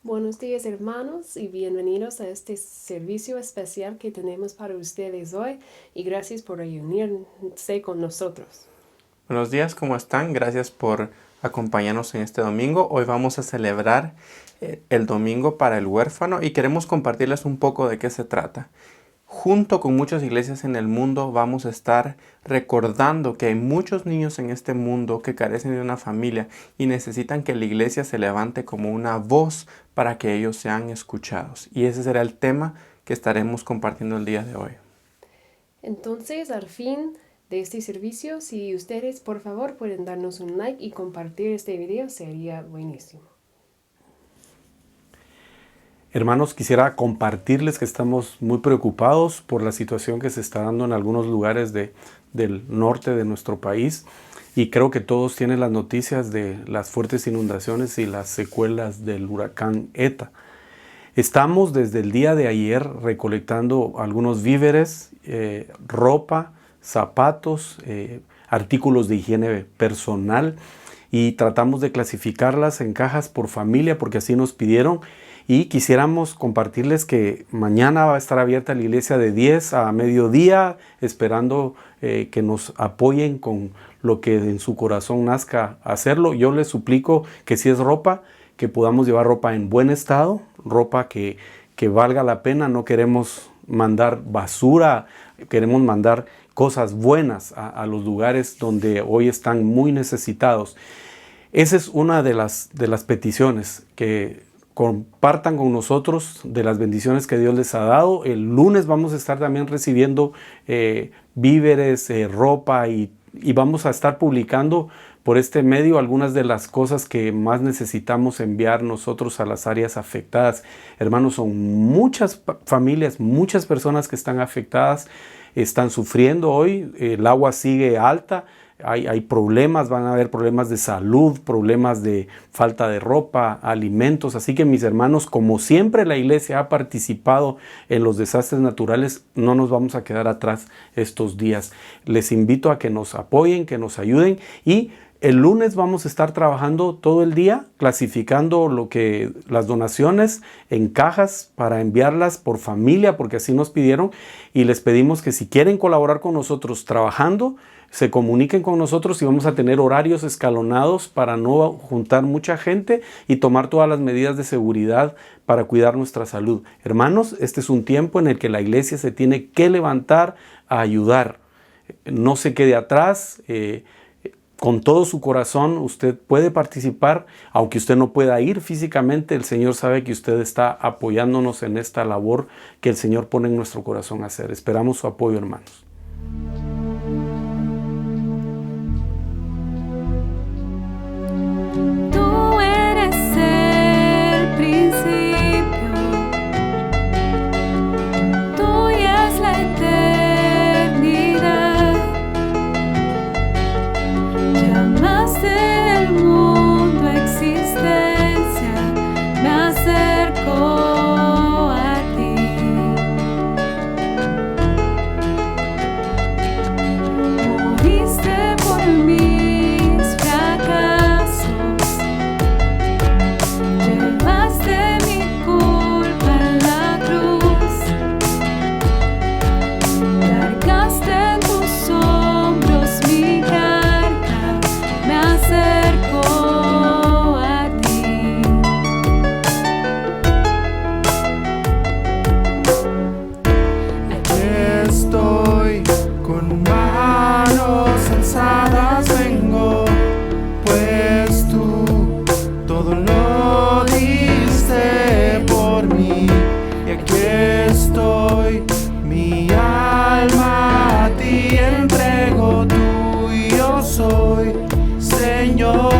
Buenos días hermanos y bienvenidos a este servicio especial que tenemos para ustedes hoy y gracias por reunirse con nosotros. Buenos días, ¿cómo están? Gracias por acompañarnos en este domingo. Hoy vamos a celebrar el Domingo para el Huérfano y queremos compartirles un poco de qué se trata. Junto con muchas iglesias en el mundo vamos a estar recordando que hay muchos niños en este mundo que carecen de una familia y necesitan que la iglesia se levante como una voz para que ellos sean escuchados. Y ese será el tema que estaremos compartiendo el día de hoy. Entonces, al fin de este servicio, si ustedes por favor pueden darnos un like y compartir este video, sería buenísimo. Hermanos, quisiera compartirles que estamos muy preocupados por la situación que se está dando en algunos lugares del norte de nuestro país y creo que todos tienen las noticias de las fuertes inundaciones y las secuelas del huracán ETA. Estamos desde el día de ayer recolectando algunos víveres, ropa, zapatos, artículos de higiene personal y tratamos de clasificarlas en cajas por familia porque así nos pidieron. Y quisiéramos compartirles que mañana va a estar abierta la iglesia de 10 a mediodía, esperando que nos apoyen con lo que en su corazón nazca hacerlo. Yo les suplico que si es ropa, que podamos llevar ropa en buen estado, ropa que valga la pena. No queremos mandar basura, queremos mandar cosas buenas a los lugares donde hoy están muy necesitados. Esa es una de las peticiones, que compartan con nosotros de las bendiciones que Dios les ha dado. El lunes vamos a estar también recibiendo víveres, ropa y vamos a estar publicando por este medio algunas de las cosas que más necesitamos enviar nosotros a las áreas afectadas. Hermanos, son muchas familias, muchas personas que están afectadas, están sufriendo hoy, el agua sigue alta. Hay problemas, van a haber problemas de salud, problemas de falta de ropa, alimentos. Así que mis hermanos, como siempre la iglesia ha participado en los desastres naturales, no nos vamos a quedar atrás estos días. Les invito a que nos apoyen, que nos ayuden y el lunes vamos a estar trabajando todo el día clasificando las donaciones en cajas para enviarlas por familia, porque así nos pidieron, y les pedimos que si quieren colaborar con nosotros trabajando, se comuniquen con nosotros y vamos a tener horarios escalonados para no juntar mucha gente y tomar todas las medidas de seguridad para cuidar nuestra salud. Hermanos, este es un tiempo en el que la iglesia se tiene que levantar a ayudar. No se quede atrás. Con todo su corazón usted puede participar, aunque usted no pueda ir físicamente. El Señor sabe que usted está apoyándonos en esta labor que el Señor pone en nuestro corazón a hacer. Esperamos su apoyo, hermanos. Tú eres el principio, tuya es la eternidad. Llamaste el mundo a existencia, me acerco a ti. Moriste por mis fracasos, llevaste mi culpa en la cruz, cargaste en tus hombros mi carga, me acerco a ti. Aquí estoy con manos alzadas, vengo, pues tú todo lo diste por mí. Y aquí estoy, mi alma a ti entrego, tuyo soy, Señor.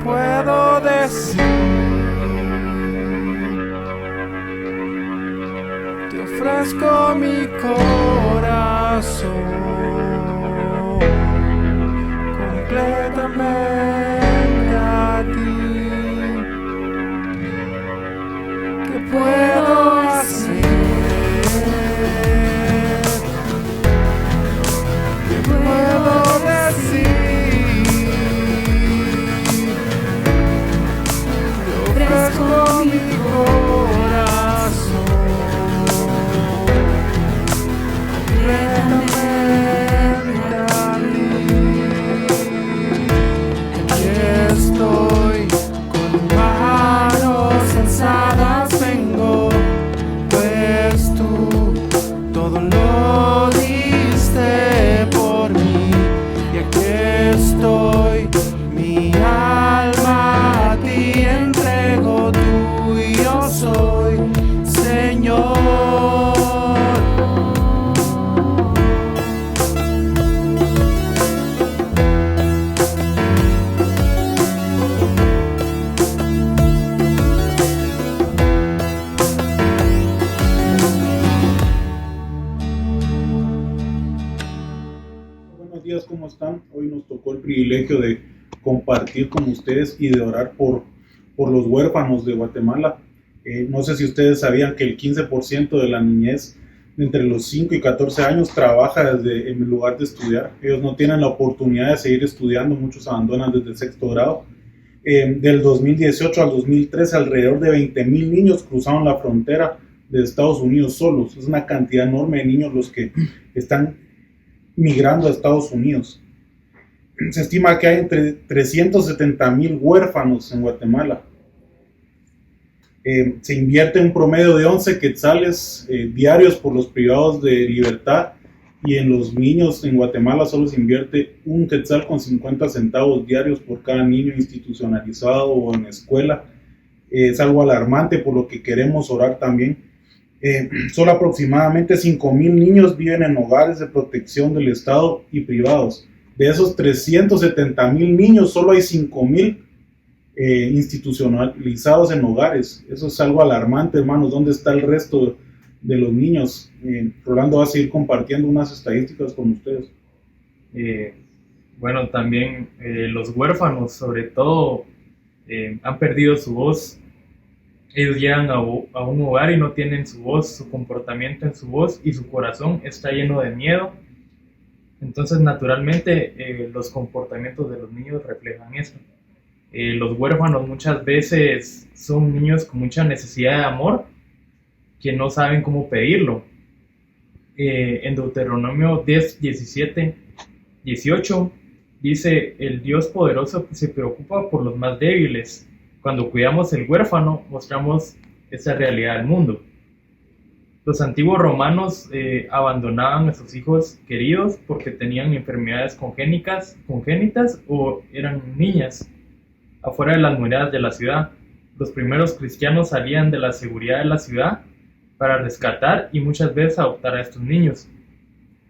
puedo decir? Te ofrezco mi corazón completamente a ti. ¿Qué puedo hacer? ¿Qué puedo decir? Te ofrezco mi corazón completamente a ti. Aquí estoy con manos alzadas, vengo, pues tú todo lo diste por mí. Y aquí estoy, mi alma a ti entrego, tú y yo soy, Señor. Buenos días, ¿cómo están? Hoy nos tocó el privilegio de compartir con ustedes y de orar por los huérfanos de Guatemala. No sé si ustedes sabían que el 15% de la niñez entre los 5 y 14 años trabaja en lugar de estudiar. Ellos no tienen la oportunidad de seguir estudiando, muchos abandonan desde el sexto grado. Del 2018 al 2013, alrededor de 20,000 niños cruzaron la frontera de Estados Unidos solos. Es una cantidad enorme de niños los que están migrando a Estados Unidos. Se estima que hay entre 370,000 huérfanos en Guatemala. Se invierte un promedio de 11 quetzales diarios por los privados de libertad, y en los niños en Guatemala solo se invierte 1 quetzal con 50 centavos diarios por cada niño institucionalizado o en escuela. Es algo alarmante, por lo que queremos orar también. Solo aproximadamente 5,000 niños viven en hogares de protección del Estado y privados. De esos 370,000 niños, solo hay 5,000 institucionalizados en hogares. Eso es algo alarmante, hermanos. ¿Dónde está el resto de los niños? Rolando va a seguir compartiendo unas estadísticas con ustedes. Bueno, también los huérfanos, sobre todo, han perdido su voz. Ellos llegan a un hogar y no tienen su voz, su comportamiento en su voz, y su corazón está lleno de miedo. Entonces, naturalmente, los comportamientos de los niños reflejan esto. Los huérfanos muchas veces son niños con mucha necesidad de amor, que no saben cómo pedirlo. En Deuteronomio 10, 17, 18, dice: el Dios poderoso se preocupa por los más débiles. Cuando cuidamos el huérfano, mostramos esa realidad al mundo. Los antiguos romanos abandonaban a sus hijos queridos porque tenían enfermedades congénitas o eran niñas afuera de las murallas de la ciudad. Los primeros cristianos salían de la seguridad de la ciudad para rescatar y muchas veces adoptar a estos niños.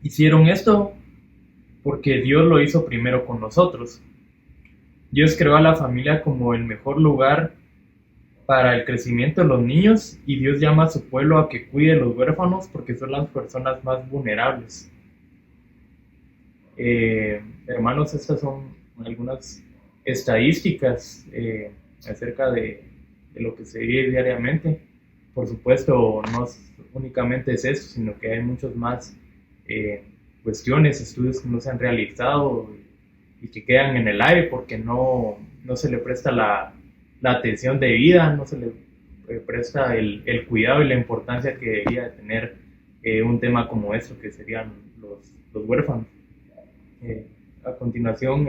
Hicieron esto porque Dios lo hizo primero con nosotros. Dios creó a la familia como el mejor lugar para el crecimiento de los niños, y Dios llama a su pueblo a que cuide a los huérfanos porque son las personas más vulnerables. Hermanos, estas son algunas estadísticas acerca de lo que se vive diariamente. Por supuesto, no únicamente es eso, sino que hay muchos más cuestiones, estudios que no se han realizado y que quedan en el aire porque no se le presta la atención debida, no se le presta el cuidado y la importancia que debería de tener un tema como esto, que serían los huérfanos. A continuación,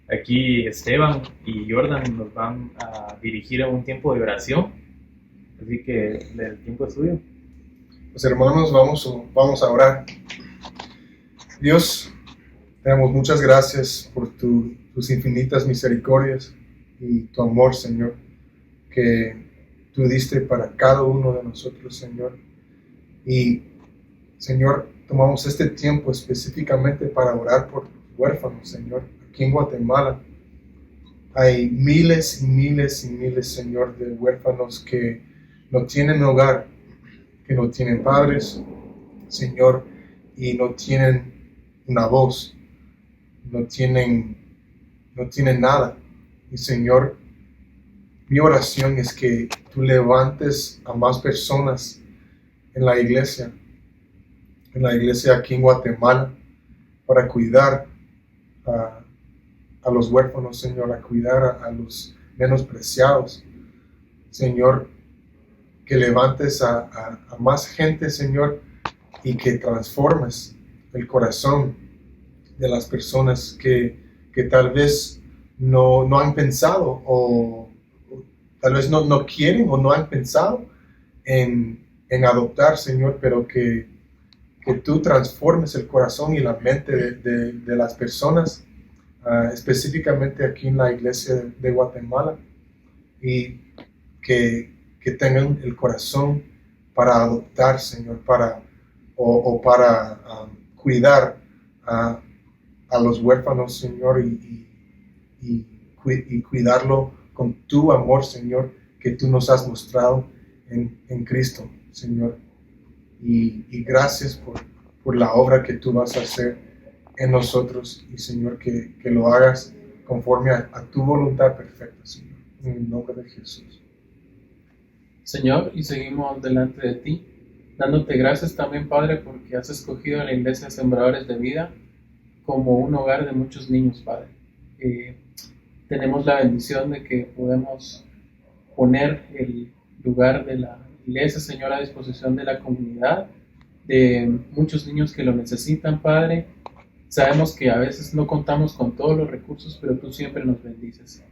aquí Esteban y Jordan nos van a dirigir a un tiempo de oración, así que el tiempo es suyo. Pues hermanos, vamos a orar. Dios, te damos muchas gracias por tus infinitas misericordias y tu amor, Señor, que tú diste para cada uno de nosotros, Señor. Y, Señor, tomamos este tiempo específicamente para orar por huérfanos, Señor, aquí en Guatemala, Hay miles y miles y miles, Señor, de huérfanos que no tienen hogar, que no tienen padres, Señor, y no tienen una voz, no tienen nada. Y Señor, mi oración es que tú levantes a más personas en la iglesia aquí en Guatemala, para cuidar a los huérfanos, Señor, a cuidar a los menospreciados. Señor, que levantes a más gente, Señor, y que transformes el corazón de las personas que tal vez no han pensado o tal vez no quieren o no han pensado en adoptar, Señor, pero que tú transformes el corazón y la mente de las personas, específicamente aquí en la iglesia de Guatemala, y que tengan el corazón para adoptar, Señor, para cuidar a los huérfanos, Señor, y cuidarlo con tu amor, Señor, que tú nos has mostrado en Cristo, Señor. Y gracias por la obra que tú vas a hacer en nosotros, y Señor, que lo hagas conforme a tu voluntad perfecta, Señor, en el nombre de Jesús. Señor, y seguimos delante de ti, dándote gracias también, Padre, porque has escogido a la Iglesia Sembradores de Vida como un hogar de muchos niños, Padre. Tenemos la bendición de que podemos poner el lugar de la iglesia, Señor, a disposición de la comunidad, de muchos niños que lo necesitan, Padre. Sabemos que a veces no contamos con todos los recursos, pero tú siempre nos bendices.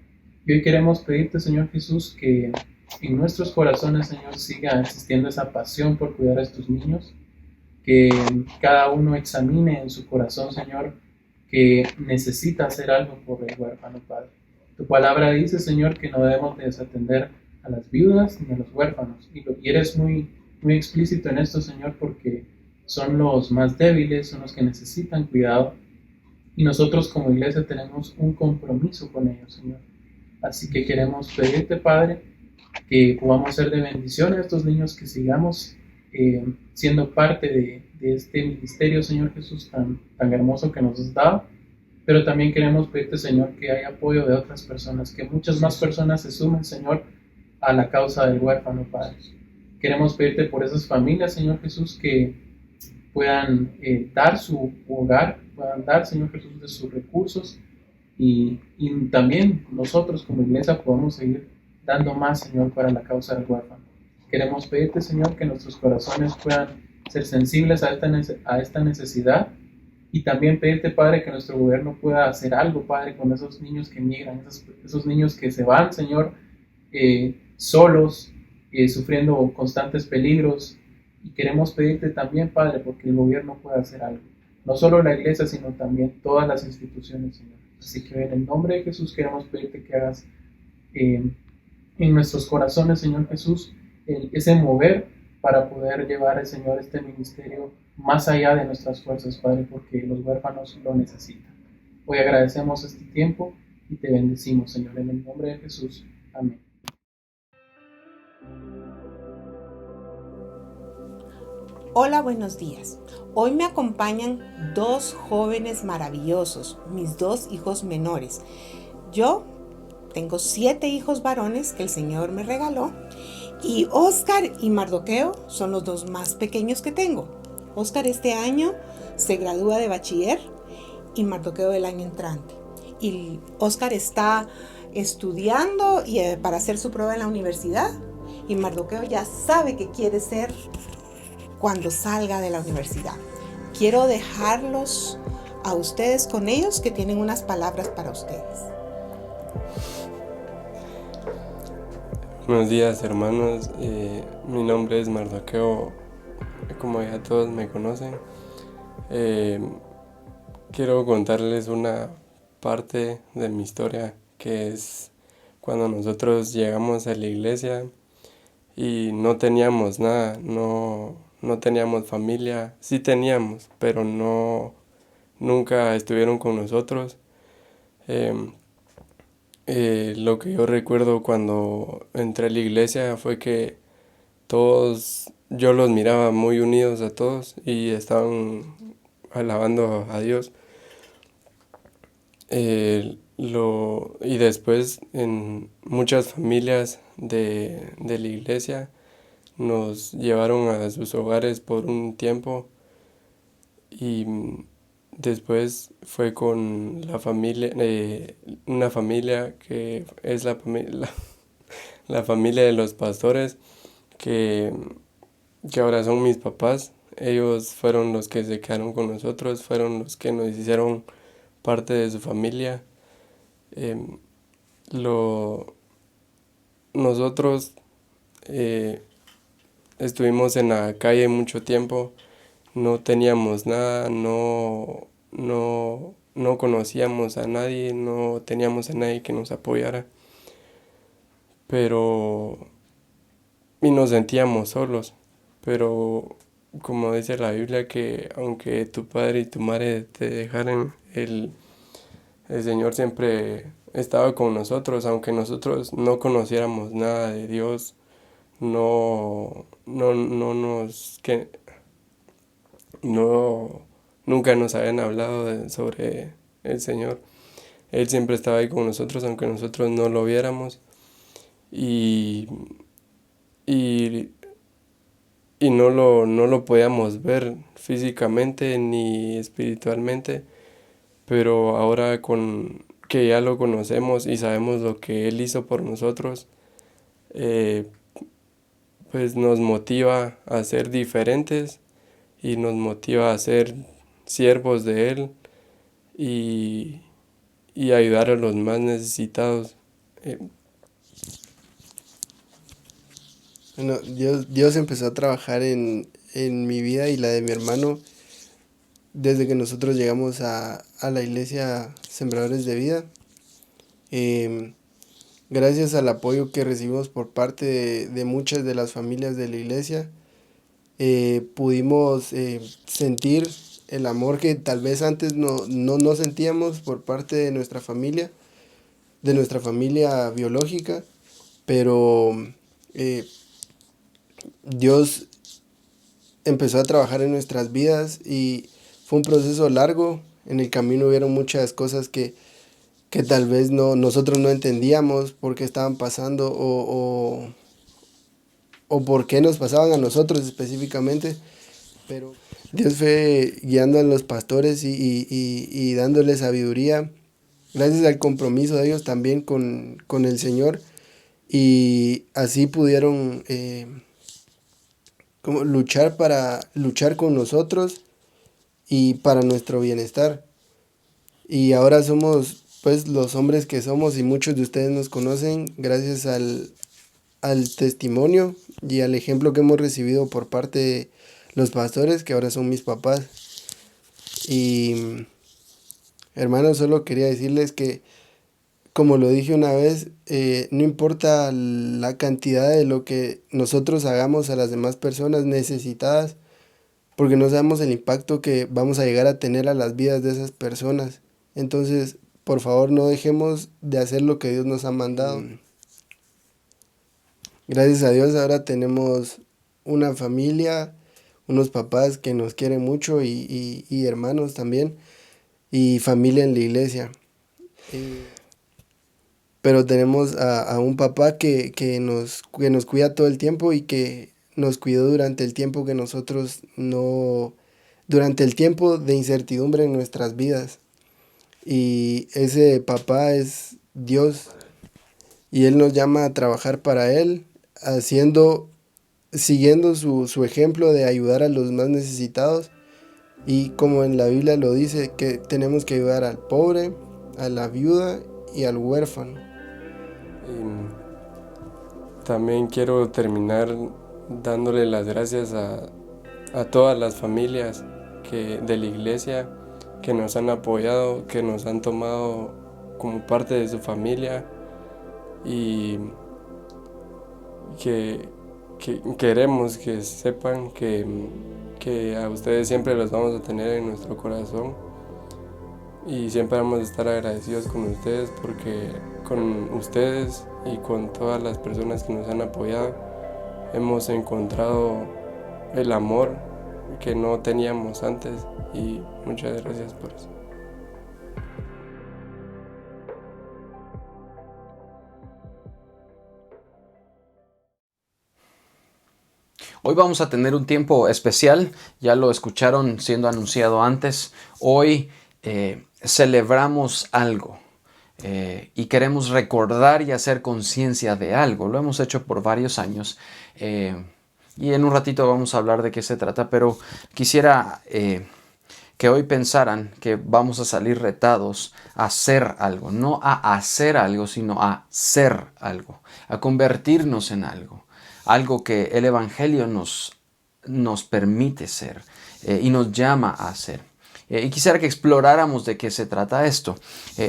Y hoy queremos pedirte, Señor Jesús, que en nuestros corazones, Señor, siga existiendo esa pasión por cuidar a estos niños, que cada uno examine en su corazón, Señor, que necesita hacer algo por el huérfano, Padre. Tu palabra dice, Señor, que no debemos de desatender a las viudas ni a los huérfanos, y eres muy explícito en esto, Señor, porque son los más débiles, son los que necesitan cuidado, y nosotros como iglesia tenemos un compromiso con ellos, Señor. Así que queremos pedirte, Padre, que podamos ser de bendición a estos niños, que sigamos siendo parte de este ministerio, Señor Jesús, tan hermoso que nos has dado. Pero también queremos pedirte, Señor, que haya apoyo de otras personas, que muchas más personas se sumen, Señor, a la causa del huérfano, Padre. Queremos pedirte por esas familias, Señor Jesús, que puedan dar su hogar, puedan dar, Señor Jesús, de sus recursos, y también nosotros como iglesia podamos seguir dando más, Señor, para la causa del huérfano. Queremos pedirte, Señor, que nuestros corazones puedan ser sensibles a esta necesidad, y también pedirte, Padre, que nuestro gobierno pueda hacer algo, Padre, con esos niños que migran, esos niños que se van, Señor, solos, sufriendo constantes peligros. Y queremos pedirte también, Padre, porque el gobierno pueda hacer algo. No solo la iglesia, sino también todas las instituciones, Señor. Así que en el nombre de Jesús queremos pedirte que hagas en nuestros corazones, Señor Jesús, ese mover para poder llevar, Señor, este ministerio más allá de nuestras fuerzas, Padre, porque los huérfanos lo necesitan. Hoy agradecemos este tiempo y te bendecimos, Señor, en el nombre de Jesús. Amén. Hola, buenos días. Hoy me acompañan dos jóvenes maravillosos, mis dos hijos menores. Yo tengo 7 hijos varones que el Señor me regaló, y Oscar y Mardoqueo son los dos más pequeños que tengo. Oscar este año se gradúa de bachiller y Mardoqueo el año entrante. Y Oscar está estudiando para hacer su prueba en la universidad, y Mardoqueo ya sabe qué quiere ser cuando salga de la universidad. Quiero dejarlos a ustedes con ellos, que tienen unas palabras para ustedes. Buenos días, hermanos. Mi nombre es Mardoqueo, como ya todos me conocen. Quiero contarles una parte de mi historia, que es cuando nosotros llegamos a la iglesia y no teníamos nada, no teníamos familia. Sí teníamos, pero nunca estuvieron con nosotros. Lo que yo recuerdo cuando entré a la iglesia fue que todos, yo los miraba muy unidos a todos y estaban alabando a Dios. Y después en muchas familias de la iglesia nos llevaron a sus hogares por un tiempo y después fue con la familia, una familia que es la familia de los pastores que, que ahora son mis papás. Ellos fueron los que se quedaron con nosotros, fueron los que nos hicieron parte de su familia. Em, lo, nosotros estuvimos en la calle mucho tiempo, no teníamos nada, no conocíamos a nadie, no teníamos a nadie que nos apoyara, pero y nos sentíamos solos, pero como dice la Biblia que aunque tu padre y tu madre te dejaren, el Señor siempre estaba con nosotros, aunque nosotros no conociéramos nada de Dios, no nos, que no, nunca nos habían hablado sobre el Señor. Él siempre estaba ahí con nosotros, aunque nosotros no lo viéramos. Y, y, y no lo podíamos ver físicamente ni espiritualmente, pero ahora con que ya lo conocemos y sabemos lo que Él hizo por nosotros, eh, pues nos motiva a ser diferentes y nos motiva a ser siervos de Él y, y ayudar a los más necesitados. Bueno, Dios empezó a trabajar en mi vida y la de mi hermano desde que nosotros llegamos a la iglesia Sembradores de Vida. Gracias al apoyo que recibimos por parte de muchas de las familias de la iglesia, pudimos sentir el amor que tal vez antes no sentíamos por parte de nuestra familia biológica, pero Dios empezó a trabajar en nuestras vidas y fue un proceso largo. En el camino hubieron muchas cosas que tal vez nosotros no entendíamos por qué estaban pasando o por qué nos pasaban a nosotros específicamente, pero Dios fue guiando a los pastores y dándoles sabiduría, gracias al compromiso de ellos también con el Señor, y así pudieron como luchar con nosotros y para nuestro bienestar. Y ahora somos pues los hombres que somos, y muchos de ustedes nos conocen gracias al testimonio y al ejemplo que hemos recibido por parte de los pastores, que ahora son mis papás. Y hermanos, solo quería decirles que, como lo dije una vez, no importa la cantidad de lo que nosotros hagamos a las demás personas necesitadas, porque no sabemos el impacto que vamos a llegar a tener a las vidas de esas personas. Entonces, por favor, no dejemos de hacer lo que Dios nos ha mandado. Gracias a Dios ahora tenemos una familia, unos papás que nos quieren mucho y hermanos también, y familia en la iglesia. Pero tenemos a un papá que nos cuida todo el tiempo y que nos cuidó durante el tiempo que nosotros durante el tiempo de incertidumbre en nuestras vidas. Y ese papá es Dios, y Él nos llama a trabajar para Él, siguiendo su ejemplo de ayudar a los más necesitados. Y como en la Biblia lo dice, que tenemos que ayudar al pobre, a la viuda y al huérfano. También quiero terminar dándole las gracias a todas las familias de la iglesia que nos han apoyado, que nos han tomado como parte de su familia, y que queremos que sepan que a ustedes siempre los vamos a tener en nuestro corazón, y siempre vamos a estar agradecidos con ustedes porque con ustedes y con todas las personas que nos han apoyado hemos encontrado el amor que no teníamos antes y muchas gracias por eso. Hoy vamos a tener un tiempo especial, ya lo escucharon siendo anunciado antes. Hoy celebramos algo y queremos recordar y hacer conciencia de algo. Lo hemos hecho por varios años y en un ratito vamos a hablar de qué se trata, pero quisiera que hoy pensaran que vamos a salir retados a hacer algo, no a hacer algo, sino a ser algo, a convertirnos en algo. Algo que el Evangelio nos permite ser y nos llama a hacer. Y quisiera que exploráramos de qué se trata esto.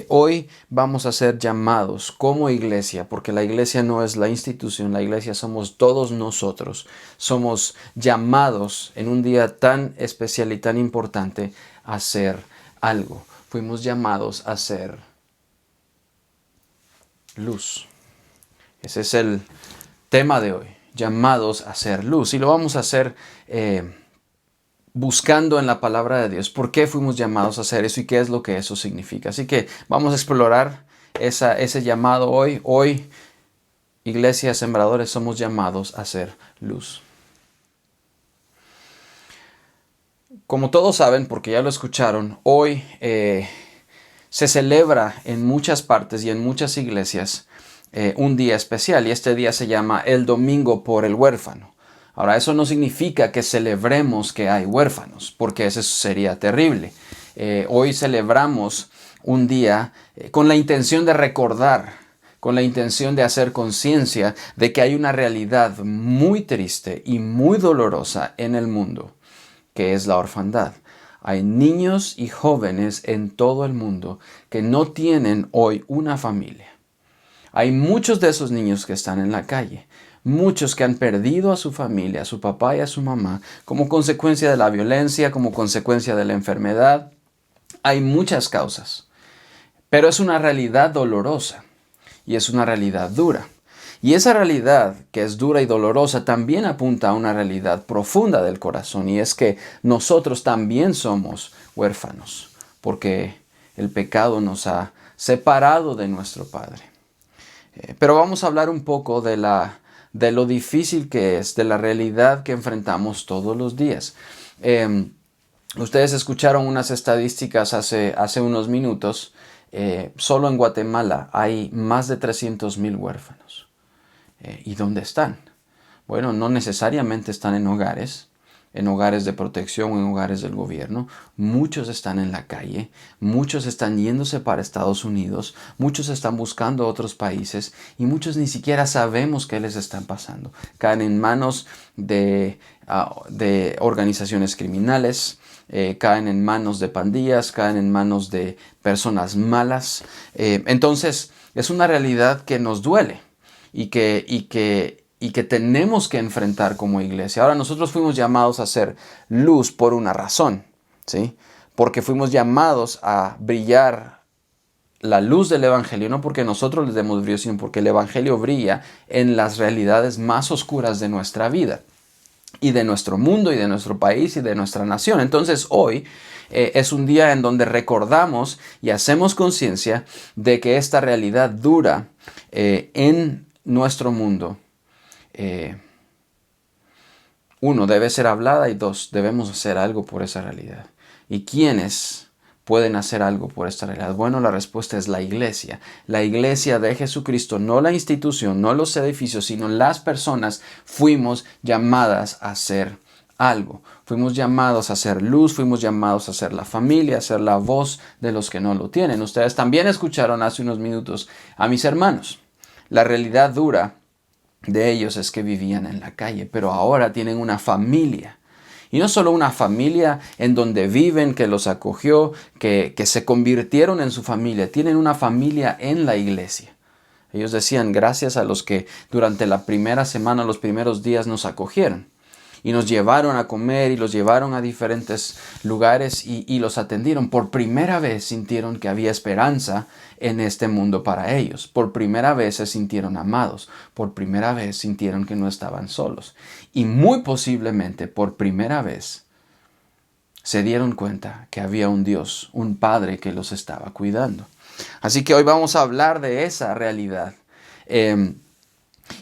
Hoy vamos a ser llamados como iglesia, porque la iglesia no es la institución, la iglesia somos todos nosotros. Somos llamados en un día tan especial y tan importante a hacer algo. Fuimos llamados a ser luz. Ese es el tema de hoy. Llamados a ser luz, y lo vamos a hacer buscando en la palabra de Dios por qué fuimos llamados a hacer eso y qué es lo que eso significa. Así que vamos a explorar ese llamado hoy. Hoy, Iglesia Sembradores, somos llamados a ser luz. Como todos saben, porque ya lo escucharon, hoy se celebra en muchas partes y en muchas iglesias un día especial, y este día se llama el Domingo por el Huérfano. Ahora, eso no significa que celebremos que hay huérfanos, porque eso sería terrible. Hoy celebramos un día con la intención de recordar, con la intención de hacer conciencia de que hay una realidad muy triste y muy dolorosa en el mundo, que es la orfandad. Hay niños y jóvenes en todo el mundo que no tienen hoy una familia. Hay muchos de esos niños que están en la calle, muchos que han perdido a su familia, a su papá y a su mamá, como consecuencia de la violencia, como consecuencia de la enfermedad. Hay muchas causas, pero es una realidad dolorosa y es una realidad dura. Y esa realidad que es dura y dolorosa también apunta a una realidad profunda del corazón, y es que nosotros también somos huérfanos, porque el pecado nos ha separado de nuestro Padre. Pero vamos a hablar un poco de lo difícil que es, de la realidad que enfrentamos todos los días. Ustedes escucharon unas estadísticas hace unos minutos. Solo en Guatemala hay más de 300,000 huérfanos. ¿Y dónde están? Bueno, no necesariamente están en hogares de protección, en hogares del gobierno. Muchos están en la calle, muchos están yéndose para Estados Unidos, muchos están buscando otros países y muchos ni siquiera sabemos qué les están pasando. Caen en manos de organizaciones criminales, caen en manos de pandillas, caen en manos de personas malas. Entonces es una realidad que nos duele y que tenemos que enfrentar como iglesia. Ahora, nosotros fuimos llamados a ser luz por una razón, ¿sí? Porque fuimos llamados a brillar la luz del Evangelio, no porque nosotros les demos brillo, sino porque el Evangelio brilla en las realidades más oscuras de nuestra vida, y de nuestro mundo, y de nuestro país, y de nuestra nación. Entonces, hoy es un día en donde recordamos y hacemos conciencia de que esta realidad dura en nuestro mundo, uno, debe ser hablada, y dos, debemos hacer algo por esa realidad. ¿Y quiénes pueden hacer algo por esta realidad? Bueno, la respuesta es la iglesia. La iglesia de Jesucristo, no la institución, no los edificios, sino las personas fuimos llamadas a hacer algo. Fuimos llamados a ser luz, fuimos llamados a ser la familia, a ser la voz de los que no lo tienen. Ustedes también escucharon hace unos minutos a mis hermanos. La realidad dura de ellos es que vivían en la calle, pero ahora tienen una familia. Y no solo una familia en donde viven, que los acogió, que se convirtieron en su familia. Tienen una familia en la iglesia. Ellos decían, gracias a los que durante la primera semana, los primeros días nos acogieron. y nos llevaron a comer y los llevaron a diferentes lugares y los atendieron. Por primera vez sintieron que había esperanza en este mundo para ellos. Por primera vez se sintieron amados. Por primera vez sintieron que no estaban solos. Y muy posiblemente por primera vez se dieron cuenta que había un Dios, un Padre que los estaba cuidando. Así que hoy vamos a hablar de esa realidad.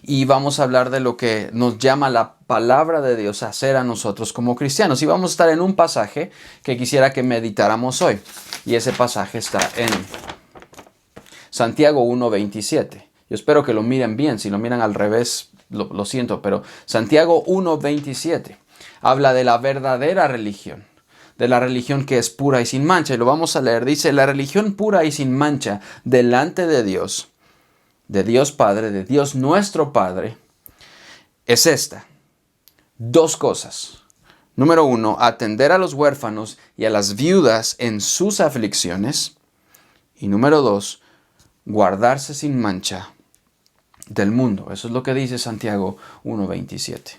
Y vamos a hablar de lo que nos llama la palabra de Dios a hacer a nosotros como cristianos. Y vamos a estar en un pasaje que quisiera que meditáramos hoy. Y ese pasaje está en Santiago 1:27. Yo espero que lo miren bien. Si lo miran al revés, lo siento. Pero Santiago 1:27 habla de la verdadera religión. De la religión que es pura y sin mancha. Y lo vamos a leer. Dice, la religión pura y sin mancha delante de Dios Padre, de Dios nuestro Padre, es esta. 2 cosas. Número 1, atender a los huérfanos y a las viudas en sus aflicciones. Y número 2, guardarse sin mancha del mundo. Eso es lo que dice Santiago 1:27.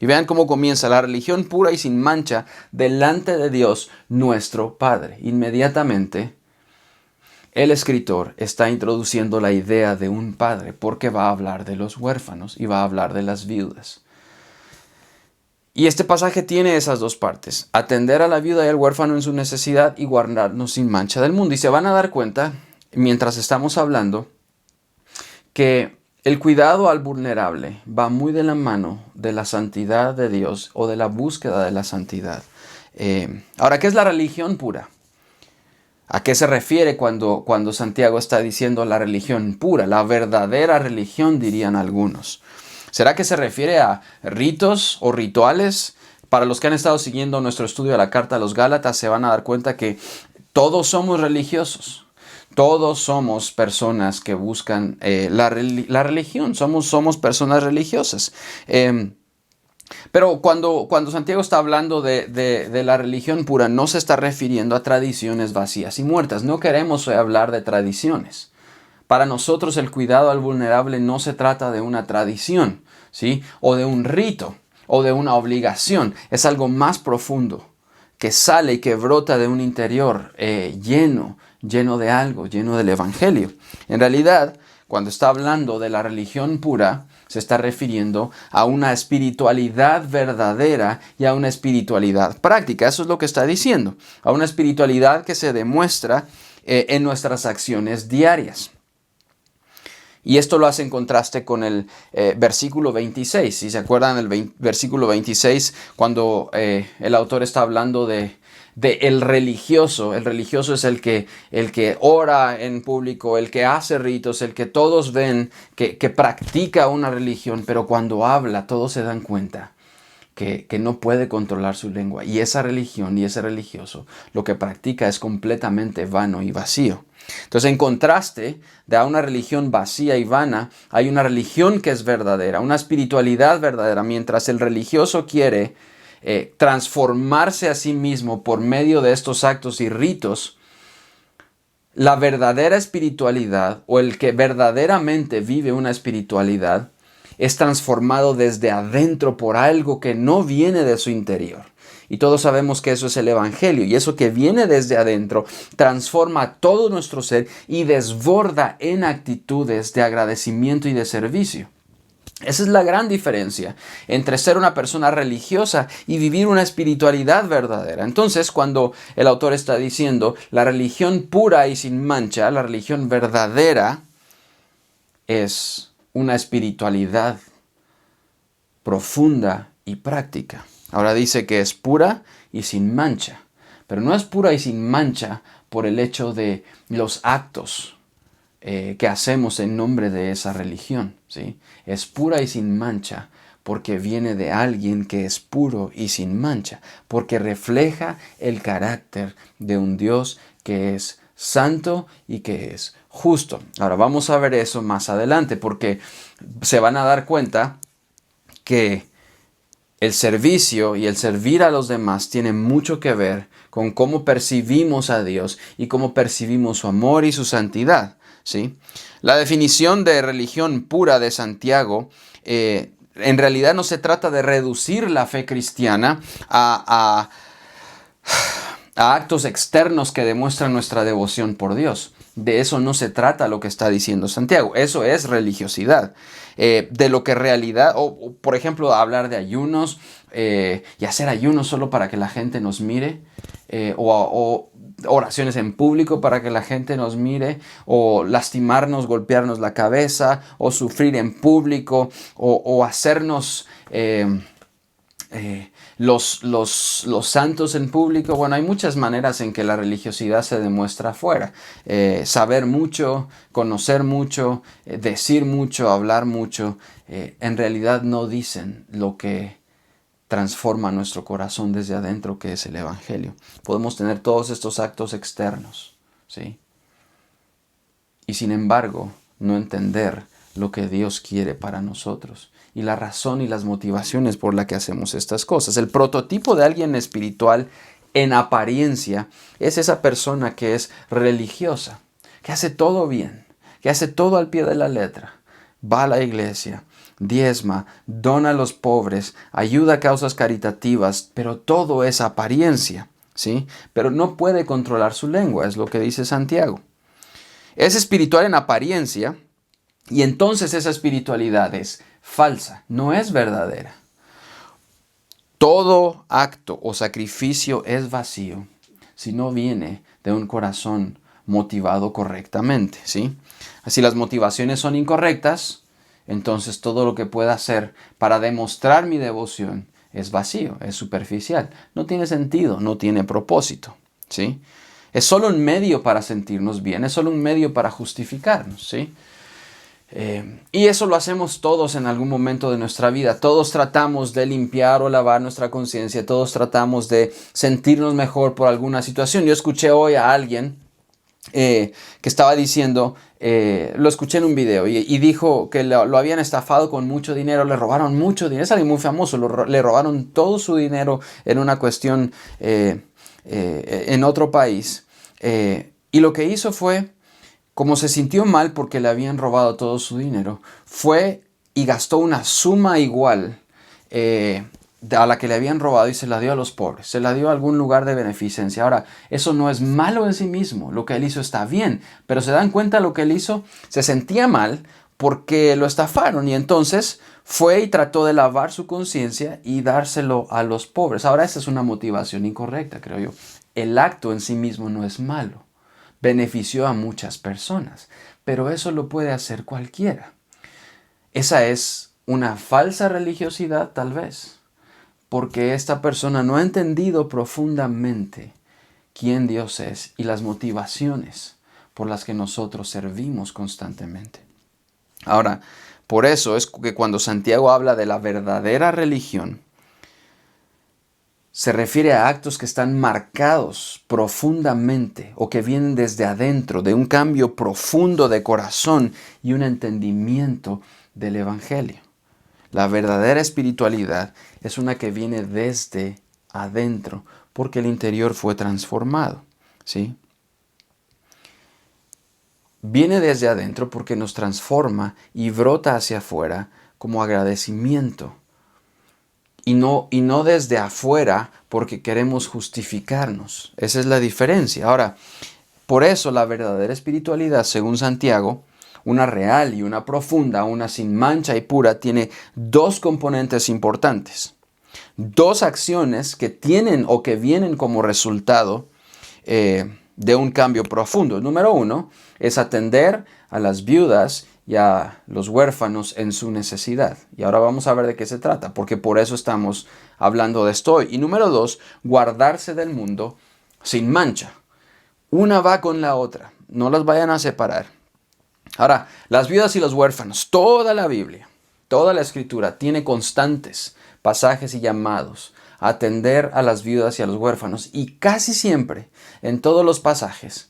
Y vean cómo comienza la religión pura y sin mancha delante de Dios nuestro Padre. Inmediatamente, el escritor está introduciendo la idea de un padre porque va a hablar de los huérfanos y va a hablar de las viudas. Y este pasaje tiene esas 2 partes. Atender a la viuda y al huérfano en su necesidad y guardarnos sin mancha del mundo. Y se van a dar cuenta, mientras estamos hablando, que el cuidado al vulnerable va muy de la mano de la santidad de Dios o de la búsqueda de la santidad. Ahora, ¿qué es la religión pura? ¿A qué se refiere cuando Santiago está diciendo la religión pura? La verdadera religión, dirían algunos. ¿Será que se refiere a ritos o rituales? Para los que han estado siguiendo nuestro estudio de la carta a los Gálatas, se van a dar cuenta que todos somos religiosos. Todos somos personas que buscan la religión. Somos personas religiosas. Pero cuando Santiago está hablando de la religión pura, no se está refiriendo a tradiciones vacías y muertas. No queremos hablar de tradiciones. Para nosotros el cuidado al vulnerable no se trata de una tradición, ¿sí? O de un rito, o de una obligación. Es algo más profundo, que sale y que brota de un interior lleno de algo, lleno del Evangelio. En realidad, cuando está hablando de la religión pura, se está refiriendo a una espiritualidad verdadera y a una espiritualidad práctica. Eso es lo que está diciendo. A una espiritualidad que se demuestra en nuestras acciones diarias. Y esto lo hace en contraste con el versículo 26. Si se acuerdan del versículo 26, cuando el autor está hablando de el religioso. El religioso es el que ora en público, el que hace ritos, el que todos ven que practica una religión, pero cuando habla todos se dan cuenta que no puede controlar su lengua. Y esa religión y ese religioso lo que practica es completamente vano y vacío. Entonces, en contraste de una religión vacía y vana, hay una religión que es verdadera, una espiritualidad verdadera, mientras el religioso quiere transformarse a sí mismo por medio de estos actos y ritos. La verdadera espiritualidad, o el que verdaderamente vive una espiritualidad, es transformado desde adentro por algo que no viene de su interior. Y todos sabemos que eso es el Evangelio, y eso que viene desde adentro transforma todo nuestro ser y desborda en actitudes de agradecimiento y de servicio. Esa es la gran diferencia entre ser una persona religiosa y vivir una espiritualidad verdadera. Entonces, cuando el autor está diciendo la religión pura y sin mancha, la religión verdadera es una espiritualidad profunda y práctica. Ahora dice que es pura y sin mancha, pero no es pura y sin mancha por el hecho de los actos que hacemos en nombre de esa religión, ¿sí? Es pura y sin mancha porque viene de alguien que es puro y sin mancha, porque refleja el carácter de un Dios que es santo y que es justo. Ahora vamos a ver eso más adelante, porque se van a dar cuenta que el servicio y el servir a los demás tiene mucho que ver con cómo percibimos a Dios y cómo percibimos su amor y su santidad, ¿sí? La definición de religión pura de Santiago en realidad no se trata de reducir la fe cristiana a actos externos que demuestran nuestra devoción por Dios. De eso no se trata lo que está diciendo Santiago. Eso es religiosidad. De lo que en realidad, o por ejemplo, hablar de ayunos y hacer ayunos solo para que la gente nos mire, o oraciones en público para que la gente nos mire, o lastimarnos, golpearnos la cabeza, o sufrir en público, o hacernos los santos en público. Bueno, hay muchas maneras en que la religiosidad se demuestra afuera. Saber mucho, conocer mucho, decir mucho, hablar mucho, en realidad no dicen lo que transforma nuestro corazón desde adentro, que es el Evangelio. Podemos tener todos estos actos externos, ¿sí? Y sin embargo, no entender lo que Dios quiere para nosotros y la razón y las motivaciones por las que hacemos estas cosas. El prototipo de alguien espiritual en apariencia es esa persona que es religiosa, que hace todo bien, que hace todo al pie de la letra, va a la iglesia, diezma, dona a los pobres, ayuda a causas caritativas, pero todo es apariencia, ¿sí? Pero no puede controlar su lengua, es lo que dice Santiago. Es espiritual en apariencia y entonces esa espiritualidad es falsa, no es verdadera. Todo acto o sacrificio es vacío si no viene de un corazón motivado correctamente, ¿sí? Si las motivaciones son incorrectas, entonces todo lo que pueda hacer para demostrar mi devoción es vacío, es superficial, no tiene sentido, no tiene propósito, ¿sí? Es solo un medio para sentirnos bien, es solo un medio para justificarnos, ¿sí? Y eso lo hacemos todos en algún momento de nuestra vida. Todos tratamos de limpiar o lavar nuestra conciencia, todos tratamos de sentirnos mejor por alguna situación. Yo escuché hoy a alguien que estaba diciendo, lo escuché en un video y dijo que lo habían estafado con mucho dinero, le robaron mucho dinero, es alguien muy famoso, le robaron todo su dinero en una cuestión en otro país, y lo que hizo fue, como se sintió mal porque le habían robado todo su dinero, fue y gastó una suma igual a la que le habían robado y se la dio a los pobres, se la dio a algún lugar de beneficencia. Ahora, eso no es malo en sí mismo, lo que él hizo está bien, pero se dan cuenta lo que él hizo, se sentía mal porque lo estafaron y entonces fue y trató de lavar su conciencia y dárselo a los pobres. Ahora, esa es una motivación incorrecta, creo yo. El acto en sí mismo no es malo, benefició a muchas personas, pero eso lo puede hacer cualquiera. Esa es una falsa religiosidad, tal vez, porque esta persona no ha entendido profundamente quién Dios es y las motivaciones por las que nosotros servimos constantemente. Ahora, por eso es que cuando Santiago habla de la verdadera religión, se refiere a actos que están marcados profundamente o que vienen desde adentro, de un cambio profundo de corazón y un entendimiento del Evangelio. La verdadera espiritualidad es una que viene desde adentro, porque el interior fue transformado, ¿sí? Viene desde adentro porque nos transforma y brota hacia afuera como agradecimiento. Y no desde afuera porque queremos justificarnos. Esa es la diferencia. Ahora, por eso la verdadera espiritualidad, según Santiago, una real y una profunda, una sin mancha y pura, tiene dos componentes importantes. Dos acciones que tienen o que vienen como resultado de un cambio profundo. Número uno es atender a las viudas y a los huérfanos en su necesidad. Y ahora vamos a ver de qué se trata, porque por eso estamos hablando de esto hoy. Y número dos, guardarse del mundo sin mancha. Una va con la otra, no las vayan a separar. Ahora, las viudas y los huérfanos, toda la Biblia, toda la Escritura tiene constantes pasajes y llamados a atender a las viudas y a los huérfanos. Y casi siempre, en todos los pasajes,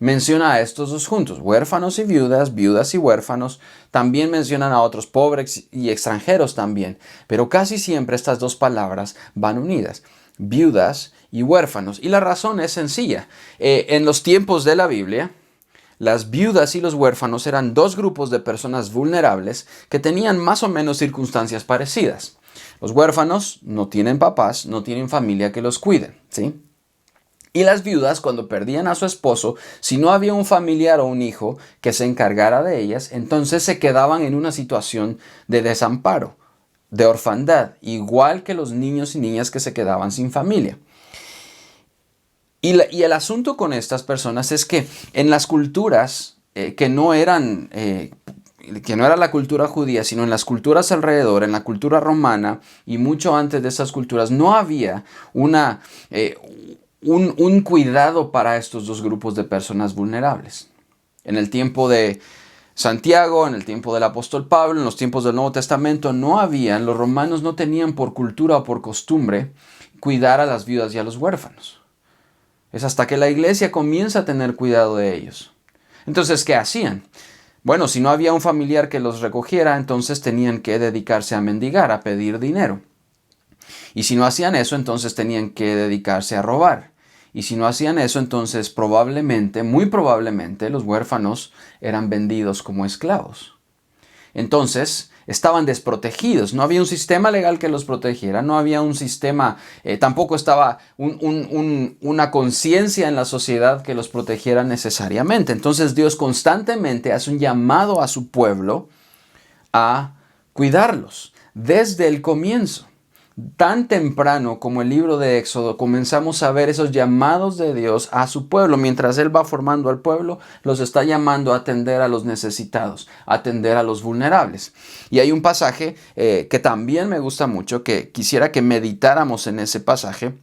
menciona a estos dos juntos, huérfanos y viudas, viudas y huérfanos. También mencionan a otros pobres y extranjeros también. Pero casi siempre estas dos palabras van unidas, viudas y huérfanos. Y la razón es sencilla. En los tiempos de la Biblia, las viudas y los huérfanos eran dos grupos de personas vulnerables que tenían más o menos circunstancias parecidas. Los huérfanos no tienen papás, no tienen familia que los cuiden, ¿sí? Y las viudas, cuando perdían a su esposo, si no había un familiar o un hijo que se encargara de ellas, entonces se quedaban en una situación de desamparo, de orfandad, igual que los niños y niñas que se quedaban sin familia. Y el asunto con estas personas es que en las culturas que no era la cultura judía, sino en las culturas alrededor, en la cultura romana y mucho antes de esas culturas, no había un cuidado para estos dos grupos de personas vulnerables. En el tiempo de Santiago, en el tiempo del apóstol Pablo, en los tiempos del Nuevo Testamento, los romanos no tenían por cultura o por costumbre cuidar a las viudas y a los huérfanos. Es hasta que la iglesia comienza a tener cuidado de ellos. Entonces, ¿qué hacían? Bueno, si no había un familiar que los recogiera, entonces tenían que dedicarse a mendigar, a pedir dinero. Y si no hacían eso, entonces tenían que dedicarse a robar. Y si no hacían eso, entonces probablemente, muy probablemente, los huérfanos eran vendidos como esclavos. Entonces, estaban desprotegidos. No había un sistema legal que los protegiera. No había un sistema, tampoco estaba una conciencia en la sociedad que los protegiera necesariamente. Entonces, Dios constantemente hace un llamado a su pueblo a cuidarlos desde el comienzo. Tan temprano como el libro de Éxodo comenzamos a ver esos llamados de Dios a su pueblo. Mientras Él va formando al pueblo, los está llamando a atender a los necesitados, a atender a los vulnerables. Y hay un pasaje que también me gusta mucho, que quisiera que meditáramos en ese pasaje,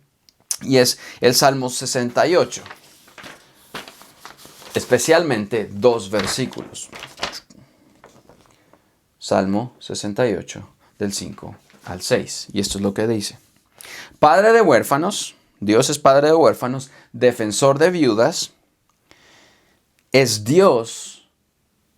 y es el Salmo 68. Especialmente 2 versículos. Salmo 68, del 5 al 6. Y esto es lo que dice. Padre de huérfanos, Dios es padre de huérfanos, defensor de viudas, es Dios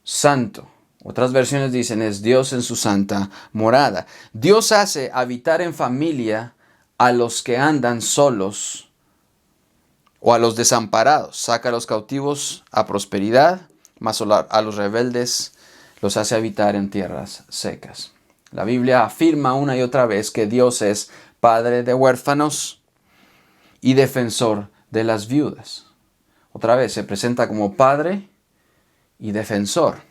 santo. Otras versiones dicen, es Dios en su santa morada. Dios hace habitar en familia a los que andan solos o a los desamparados. Saca a los cautivos a prosperidad, mas a los rebeldes los hace habitar en tierras secas. La Biblia afirma una y otra vez que Dios es padre de huérfanos y defensor de las viudas. Otra vez se presenta como padre y defensor.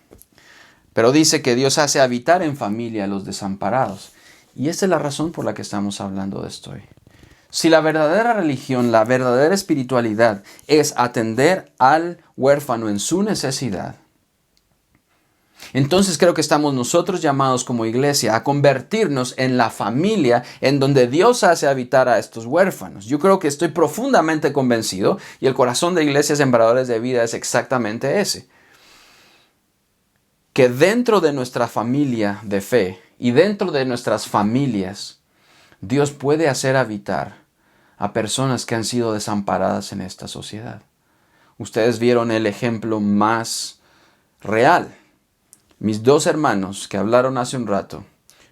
Pero dice que Dios hace habitar en familia a los desamparados. Y esa es la razón por la que estamos hablando de esto hoy. Si la verdadera religión, la verdadera espiritualidad es atender al huérfano en su necesidad, entonces creo que estamos nosotros llamados como iglesia a convertirnos en la familia en donde Dios hace habitar a estos huérfanos. Yo creo que estoy profundamente convencido, y el corazón de Iglesias Sembradores de Vida es exactamente ese, que dentro de nuestra familia de fe y dentro de nuestras familias, Dios puede hacer habitar a personas que han sido desamparadas en esta sociedad. Ustedes vieron el ejemplo más real. Mis 2 hermanos que hablaron hace un rato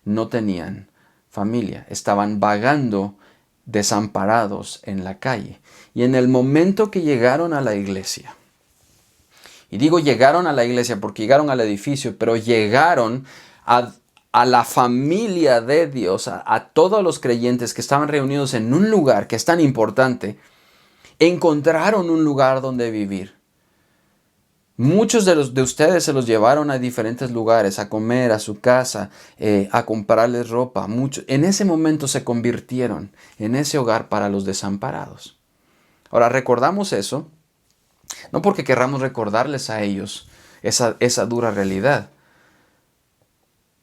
no tenían familia, estaban vagando desamparados en la calle. Y en el momento que llegaron a la iglesia, y digo llegaron a la iglesia porque llegaron al edificio, pero llegaron a la familia de Dios, a todos los creyentes que estaban reunidos en un lugar que es tan importante, encontraron un lugar donde vivir. Muchos de ustedes se los llevaron a diferentes lugares, a comer, a su casa, a comprarles ropa. En ese momento se convirtieron en ese hogar para los desamparados. Ahora, recordamos eso, no porque querramos recordarles a ellos esa dura realidad,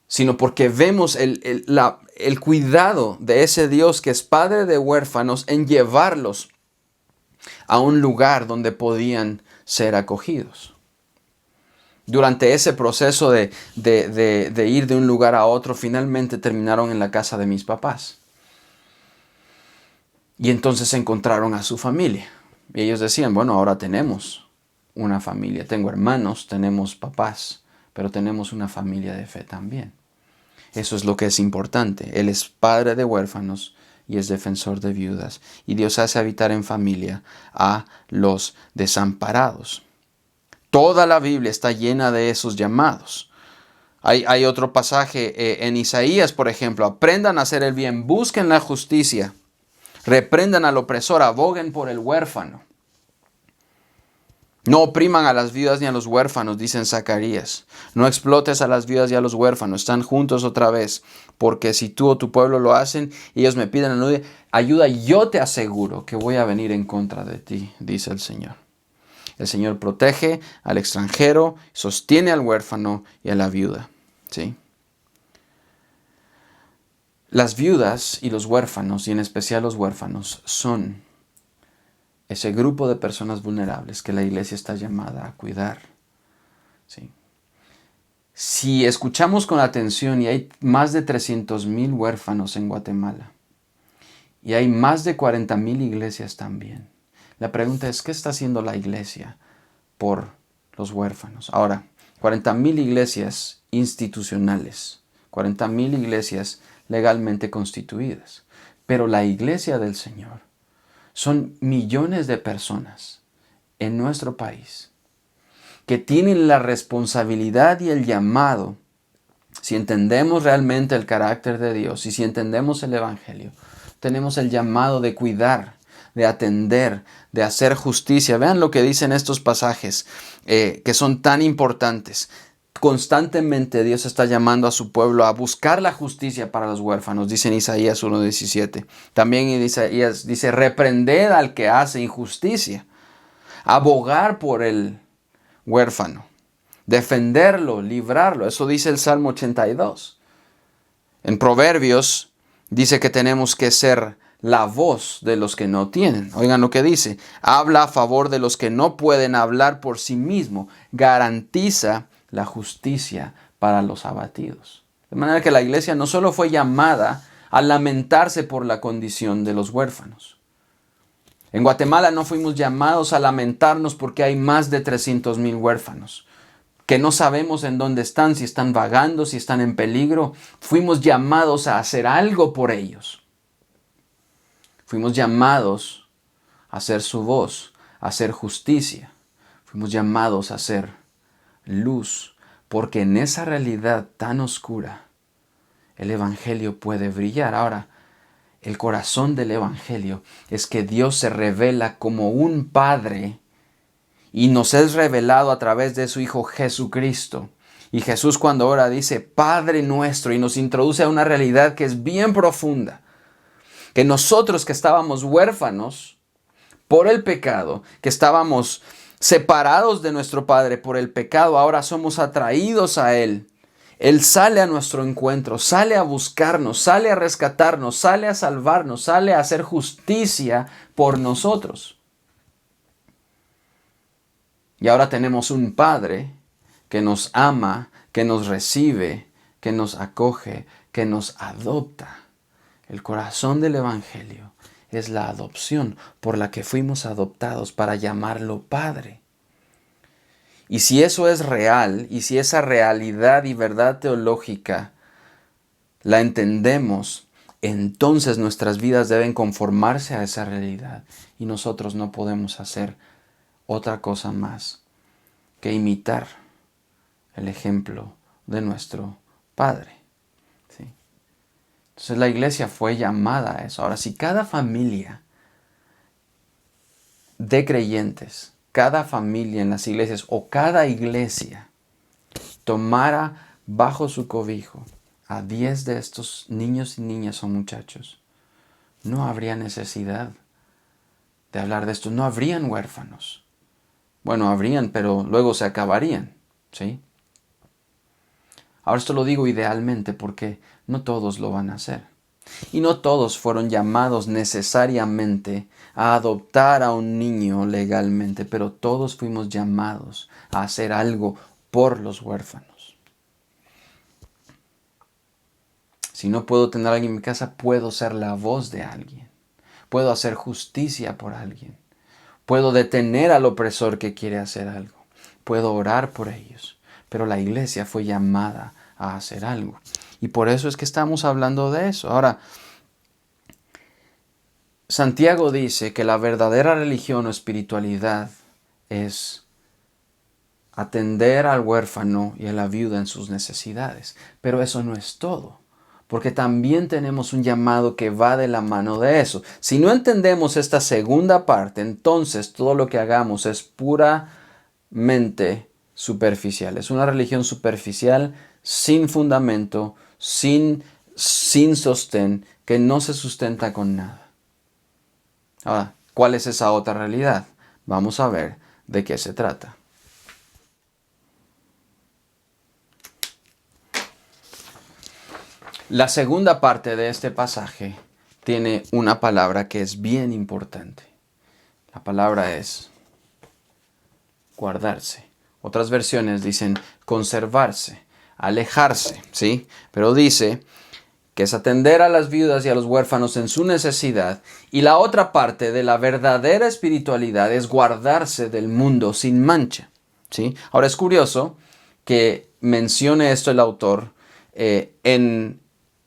sino porque vemos el cuidado de ese Dios que es padre de huérfanos en llevarlos a un lugar donde podían ser acogidos. Durante ese proceso de ir de un lugar a otro, finalmente terminaron en la casa de mis papás. Y entonces encontraron a su familia. Y ellos decían, bueno, ahora tenemos una familia. Tengo hermanos, tenemos papás, pero tenemos una familia de fe también. Eso es lo que es importante. Él es padre de huérfanos y es defensor de viudas. Y Dios hace habitar en familia a los desamparados. Toda la Biblia está llena de esos llamados. Hay otro pasaje en Isaías, por ejemplo. Aprendan a hacer el bien, busquen la justicia, reprendan al opresor, aboguen por el huérfano. No opriman a las viudas ni a los huérfanos, dice en Zacarías. No explotes a las viudas y a los huérfanos. Están juntos otra vez. Porque si tú o tu pueblo lo hacen y ellos me piden ayuda, yo te aseguro que voy a venir en contra de ti, dice el Señor. El Señor protege al extranjero, sostiene al huérfano y a la viuda. ¿Sí? Las viudas y los huérfanos, y en especial los huérfanos, son ese grupo de personas vulnerables que la iglesia está llamada a cuidar. ¿Sí? Si escuchamos con atención, y hay más de 300,000 huérfanos en Guatemala, y hay más de 40,000 iglesias también, la pregunta es, ¿qué está haciendo la iglesia por los huérfanos? Ahora, 40,000 iglesias institucionales, 40,000 iglesias legalmente constituidas, pero la iglesia del Señor son millones de personas en nuestro país que tienen la responsabilidad y el llamado, si entendemos realmente el carácter de Dios y si entendemos el Evangelio, tenemos el llamado de cuidar, de atender, de hacer justicia. Vean lo que dicen estos pasajes que son tan importantes. Constantemente Dios está llamando a su pueblo a buscar la justicia para los huérfanos, dice en Isaías 1:17. También en Isaías dice, reprended al que hace injusticia, abogar por el huérfano, defenderlo, librarlo. Eso dice el Salmo 82. En Proverbios dice que tenemos que ser la voz de los que no tienen. Oigan lo que dice, habla a favor de los que no pueden hablar por sí mismo, garantiza la justicia para los abatidos. De manera que la iglesia no solo fue llamada a lamentarse por la condición de los huérfanos. En Guatemala no fuimos llamados a lamentarnos porque hay más de 300,000 huérfanos, que no sabemos en dónde están, si están vagando, si están en peligro. Fuimos llamados a hacer algo por ellos. Fuimos llamados a hacer su voz, a hacer justicia. Fuimos llamados a hacer luz, porque en esa realidad tan oscura el Evangelio puede brillar. Ahora, el corazón del Evangelio es que Dios se revela como un Padre y nos es revelado a través de su Hijo Jesucristo. Y Jesús cuando ora dice Padre nuestro y nos introduce a una realidad que es bien profunda, que nosotros que estábamos huérfanos por el pecado, que estábamos separados de nuestro Padre por el pecado, ahora somos atraídos a Él. Él sale a nuestro encuentro, sale a buscarnos, sale a rescatarnos, sale a salvarnos, sale a hacer justicia por nosotros. Y ahora tenemos un Padre que nos ama, que nos recibe, que nos acoge, que nos adopta. El corazón del Evangelio es la adopción por la que fuimos adoptados para llamarlo Padre. Y si eso es real, y si esa realidad y verdad teológica la entendemos, entonces nuestras vidas deben conformarse a esa realidad. Y nosotros no podemos hacer otra cosa más que imitar el ejemplo de nuestro Padre. ¿Sí? Entonces la iglesia fue llamada a eso. Ahora, si cada familia de creyentes, cada familia en las iglesias o cada iglesia tomara bajo su cobijo a 10 de estos niños y niñas o muchachos, no habría necesidad de hablar de esto. No habrían huérfanos. Bueno, habrían, pero luego se acabarían. ¿Sí? Ahora esto lo digo idealmente porque no todos lo van a hacer. Y no todos fueron llamados necesariamente a adoptar a un niño legalmente, pero todos fuimos llamados a hacer algo por los huérfanos. Si no puedo tener a alguien en mi casa, puedo ser la voz de alguien. Puedo hacer justicia por alguien. Puedo detener al opresor que quiere hacer algo. Puedo orar por ellos. Pero la iglesia fue llamada a hacer algo. Y por eso es que estamos hablando de eso. Ahora, Santiago dice que la verdadera religión o espiritualidad es atender al huérfano y a la viuda en sus necesidades. Pero eso no es todo, porque también tenemos un llamado que va de la mano de eso. Si no entendemos esta segunda parte, entonces todo lo que hagamos es puramente superficial. Es una religión superficial, sin fundamento, sin sostén, que no se sustenta con nada. Ahora, ¿cuál es esa otra realidad? Vamos a ver de qué se trata. La segunda parte de este pasaje tiene una palabra que es bien importante. La palabra es guardarse. Otras versiones dicen conservarse, alejarse, ¿sí? Pero dice que es atender a las viudas y a los huérfanos en su necesidad. Y la otra parte de la verdadera espiritualidad es guardarse del mundo sin mancha, ¿sí? Ahora es curioso que mencione esto el autor en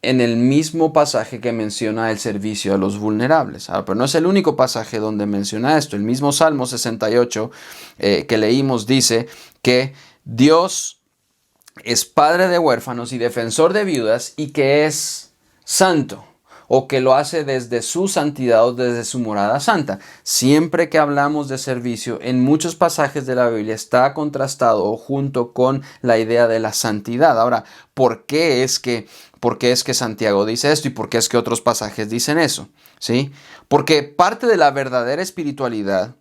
el mismo pasaje que menciona el servicio a los vulnerables. Ahora, pero no es el único pasaje donde menciona esto. El mismo Salmo 68 que leímos dice que Dios es padre de huérfanos y defensor de viudas y que es santo, o que lo hace desde su santidad o desde su morada santa. Siempre que hablamos de servicio, en muchos pasajes de la Biblia está contrastado junto con la idea de la santidad. Ahora, ¿por qué es que Santiago dice esto y por qué es que otros pasajes dicen eso? ¿Sí? Porque parte de la verdadera espiritualidad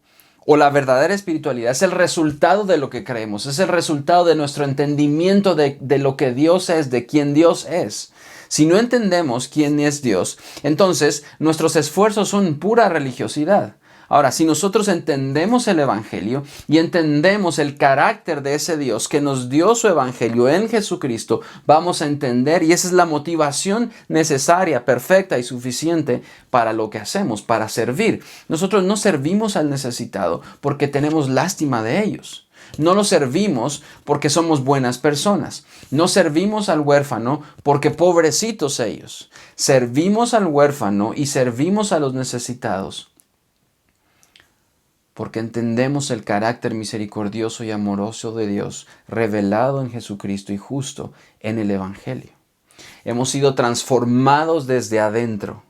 es el resultado de lo que creemos, es el resultado de nuestro entendimiento de lo que Dios es, de quién Dios es. Si no entendemos quién es Dios, entonces nuestros esfuerzos son pura religiosidad. Ahora, si nosotros entendemos el Evangelio y entendemos el carácter de ese Dios que nos dio su Evangelio en Jesucristo, vamos a entender, y esa es la motivación necesaria, perfecta y suficiente para lo que hacemos, para servir. Nosotros no servimos al necesitado porque tenemos lástima de ellos. No lo servimos porque somos buenas personas. No servimos al huérfano porque pobrecitos ellos. Servimos al huérfano y servimos a los necesitados porque entendemos el carácter misericordioso y amoroso de Dios revelado en Jesucristo y justo en el Evangelio. Hemos sido transformados desde adentro.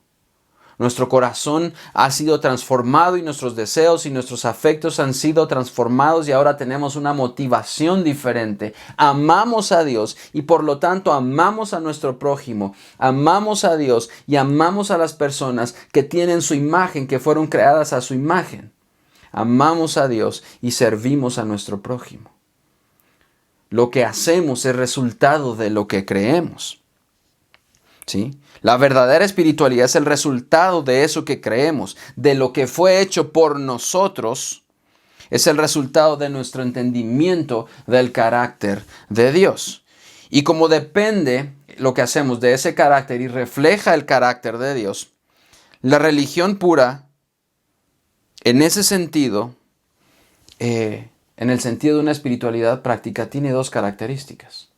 Nuestro corazón ha sido transformado y nuestros deseos y nuestros afectos han sido transformados y ahora tenemos una motivación diferente. Amamos a Dios y por lo tanto amamos a nuestro prójimo. Amamos a Dios y amamos a las personas que tienen su imagen, que fueron creadas a su imagen. Amamos a Dios y servimos a nuestro prójimo. Lo que hacemos es resultado de lo que creemos. ¿Sí? La verdadera espiritualidad es el resultado de eso que creemos, de lo que fue hecho por nosotros. Es el resultado de nuestro entendimiento del carácter de Dios. Y como depende lo que hacemos de ese carácter y refleja el carácter de Dios, la religión pura, en ese sentido, en el sentido de una espiritualidad práctica, tiene dos características.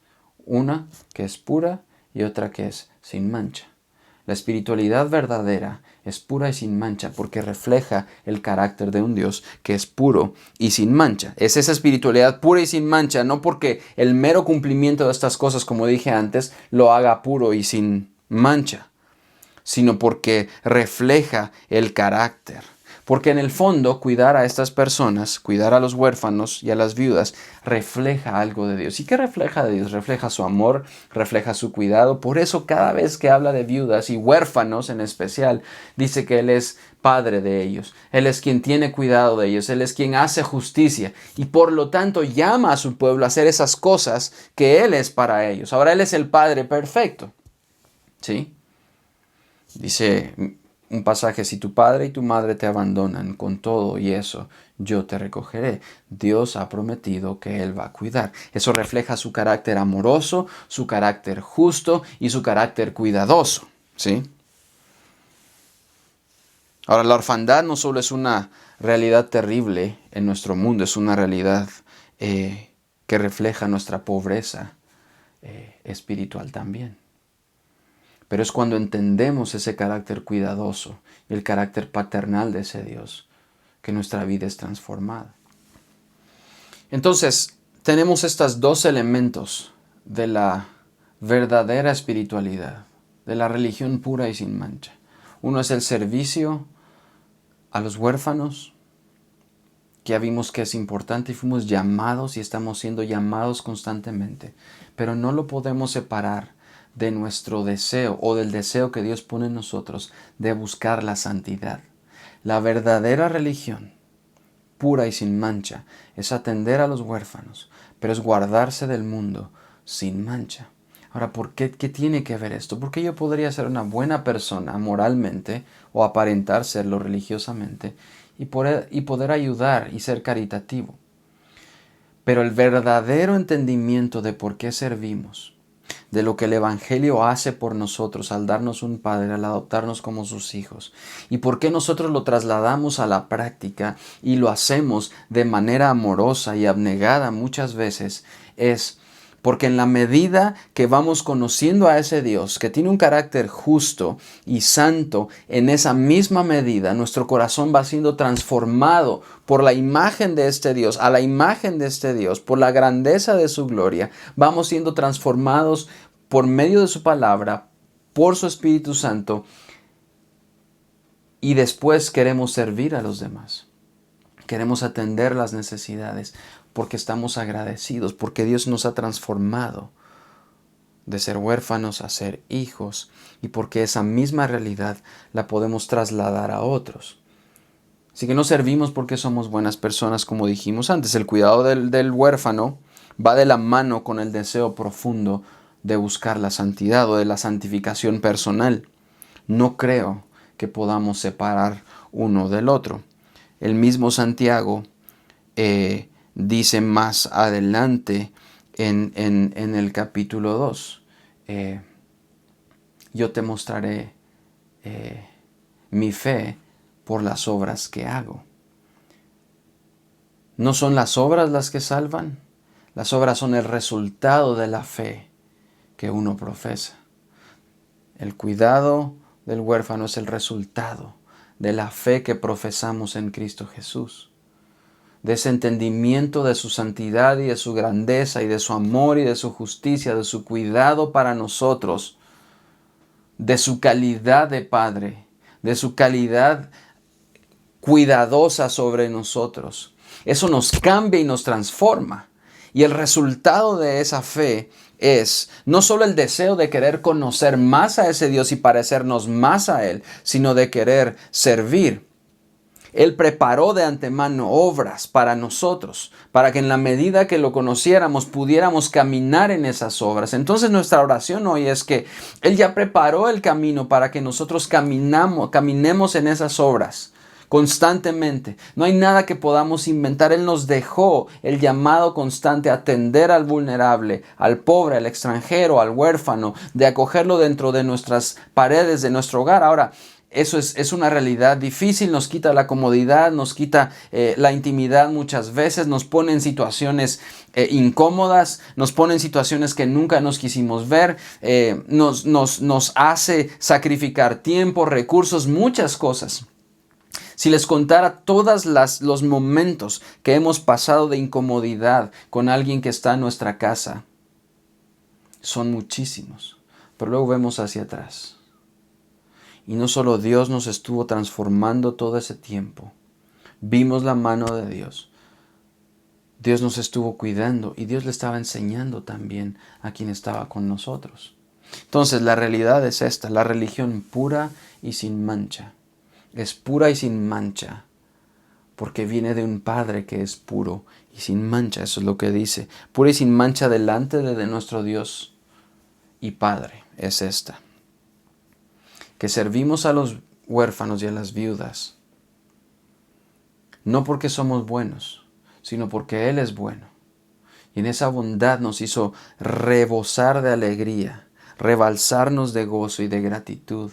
Una que es pura y otra que es sin mancha. La espiritualidad verdadera es pura y sin mancha porque refleja el carácter de un Dios que es puro y sin mancha. Es esa espiritualidad pura y sin mancha, no porque el mero cumplimiento de estas cosas, como dije antes, lo haga puro y sin mancha, sino porque refleja el carácter. Porque en el fondo, cuidar a estas personas, cuidar a los huérfanos y a las viudas, refleja algo de Dios. ¿Y qué refleja de Dios? Refleja su amor, refleja su cuidado. Por eso cada vez que habla de viudas y huérfanos en especial, dice que Él es padre de ellos. Él es quien tiene cuidado de ellos. Él es quien hace justicia. Y por lo tanto llama a su pueblo a hacer esas cosas que Él es para ellos. Ahora Él es el Padre perfecto. ¿Sí? Dice un pasaje, si tu padre y tu madre te abandonan con todo y eso, yo te recogeré. Dios ha prometido que Él va a cuidar. Eso refleja su carácter amoroso, su carácter justo y su carácter cuidadoso. ¿Sí? Ahora, la orfandad no solo es una realidad terrible en nuestro mundo, es una realidad que refleja nuestra pobreza espiritual también. Pero es cuando entendemos ese carácter cuidadoso y el carácter paternal de ese Dios que nuestra vida es transformada. Entonces, tenemos estos dos elementos de la verdadera espiritualidad, de la religión pura y sin mancha. Uno es el servicio a los huérfanos, que ya vimos que es importante y fuimos llamados y estamos siendo llamados constantemente, pero no lo podemos separar de nuestro deseo o del deseo que Dios pone en nosotros de buscar la santidad. La verdadera religión, pura y sin mancha, es atender a los huérfanos, pero es guardarse del mundo sin mancha. Ahora, ¿qué tiene que ver esto? Porque yo podría ser una buena persona moralmente o aparentar serlo religiosamente y poder ayudar y ser caritativo. Pero el verdadero entendimiento de por qué servimos, de lo que el Evangelio hace por nosotros al darnos un Padre, al adoptarnos como sus hijos, y por qué nosotros lo trasladamos a la práctica y lo hacemos de manera amorosa y abnegada muchas veces, es porque en la medida que vamos conociendo a ese Dios que tiene un carácter justo y santo, en esa misma medida nuestro corazón va siendo transformado por la imagen de este Dios, a la imagen de este Dios, por la grandeza de su gloria. Vamos siendo transformados por medio de su palabra, por su Espíritu Santo, y después queremos servir a los demás. Queremos atender las necesidades porque estamos agradecidos, porque Dios nos ha transformado de ser huérfanos a ser hijos y porque esa misma realidad la podemos trasladar a otros. Así que no servimos porque somos buenas personas, como dijimos antes. El cuidado del huérfano va de la mano con el deseo profundo de buscar la santidad o de la santificación personal. No creo que podamos separar uno del otro. El mismo Santiago dice más adelante en el capítulo 2, yo te mostraré mi fe por las obras que hago. ¿No son las obras las que salvan? Las obras son el resultado de la fe que uno profesa. El cuidado del huérfano es el resultado de la fe que profesamos en Cristo Jesús, de ese entendimiento de su santidad y de su grandeza y de su amor y de su justicia, de su cuidado para nosotros, de su calidad de Padre, de su calidad cuidadosa sobre nosotros. Eso nos cambia y nos transforma. Y el resultado de esa fe es no solo el deseo de querer conocer más a ese Dios y parecernos más a Él, sino de querer servir. Él preparó de antemano obras para nosotros, para que en la medida que lo conociéramos pudiéramos caminar en esas obras. Entonces nuestra oración hoy es que Él ya preparó el camino para que nosotros caminemos en esas obras constantemente. No hay nada que podamos inventar. Él nos dejó el llamado constante a atender al vulnerable, al pobre, al extranjero, al huérfano, de acogerlo dentro de nuestras paredes, de nuestro hogar. Ahora, eso es una realidad difícil, nos quita la comodidad, nos quita la intimidad muchas veces, nos pone en situaciones incómodas, nos pone en situaciones que nunca nos quisimos ver, nos hace sacrificar tiempo, recursos, muchas cosas. Si les contara todos los momentos que hemos pasado de incomodidad con alguien que está en nuestra casa, son muchísimos, pero luego vemos hacia atrás. Y no solo Dios nos estuvo transformando todo ese tiempo, vimos la mano de Dios. Dios nos estuvo cuidando y Dios le estaba enseñando también a quien estaba con nosotros. Entonces la realidad es esta, la religión pura y sin mancha. Es pura y sin mancha, porque viene de un Padre que es puro y sin mancha. Eso es lo que dice. Pura y sin mancha delante de nuestro Dios y Padre es esta. Que servimos a los huérfanos y a las viudas, no porque somos buenos, sino porque Él es bueno. Y en esa bondad nos hizo rebosar de alegría, rebalsarnos de gozo y de gratitud.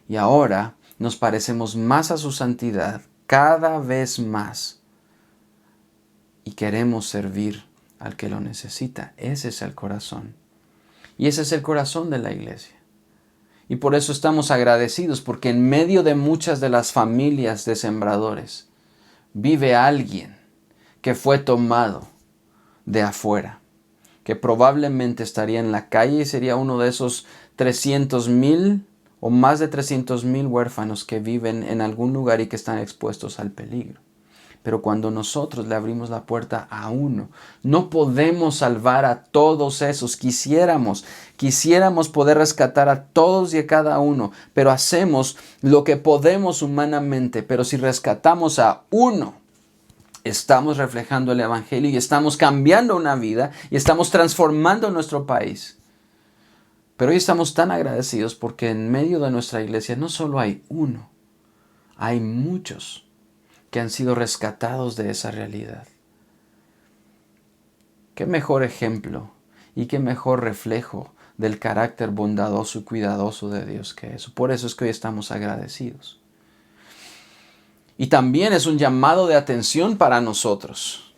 Y ahora nos parecemos más a su santidad, cada vez más. Y queremos servir al que lo necesita. Ese es el corazón. Y ese es el corazón de la iglesia. Y por eso estamos agradecidos, porque en medio de muchas de las familias de sembradores, vive alguien que fue tomado de afuera, que probablemente estaría en la calle y sería uno de esos 300,000 o más de 300,000 huérfanos que viven en algún lugar y que están expuestos al peligro. Pero cuando nosotros le abrimos la puerta a uno, no podemos salvar a todos esos. Quisiéramos poder rescatar a todos y a cada uno, pero hacemos lo que podemos humanamente. Pero si rescatamos a uno, estamos reflejando el Evangelio y estamos cambiando una vida y estamos transformando nuestro país. Pero hoy estamos tan agradecidos porque en medio de nuestra iglesia no solo hay uno, hay muchos que han sido rescatados de esa realidad. Qué mejor ejemplo y qué mejor reflejo del carácter bondadoso y cuidadoso de Dios que eso. Por eso es que hoy estamos agradecidos. Y también es un llamado de atención para nosotros,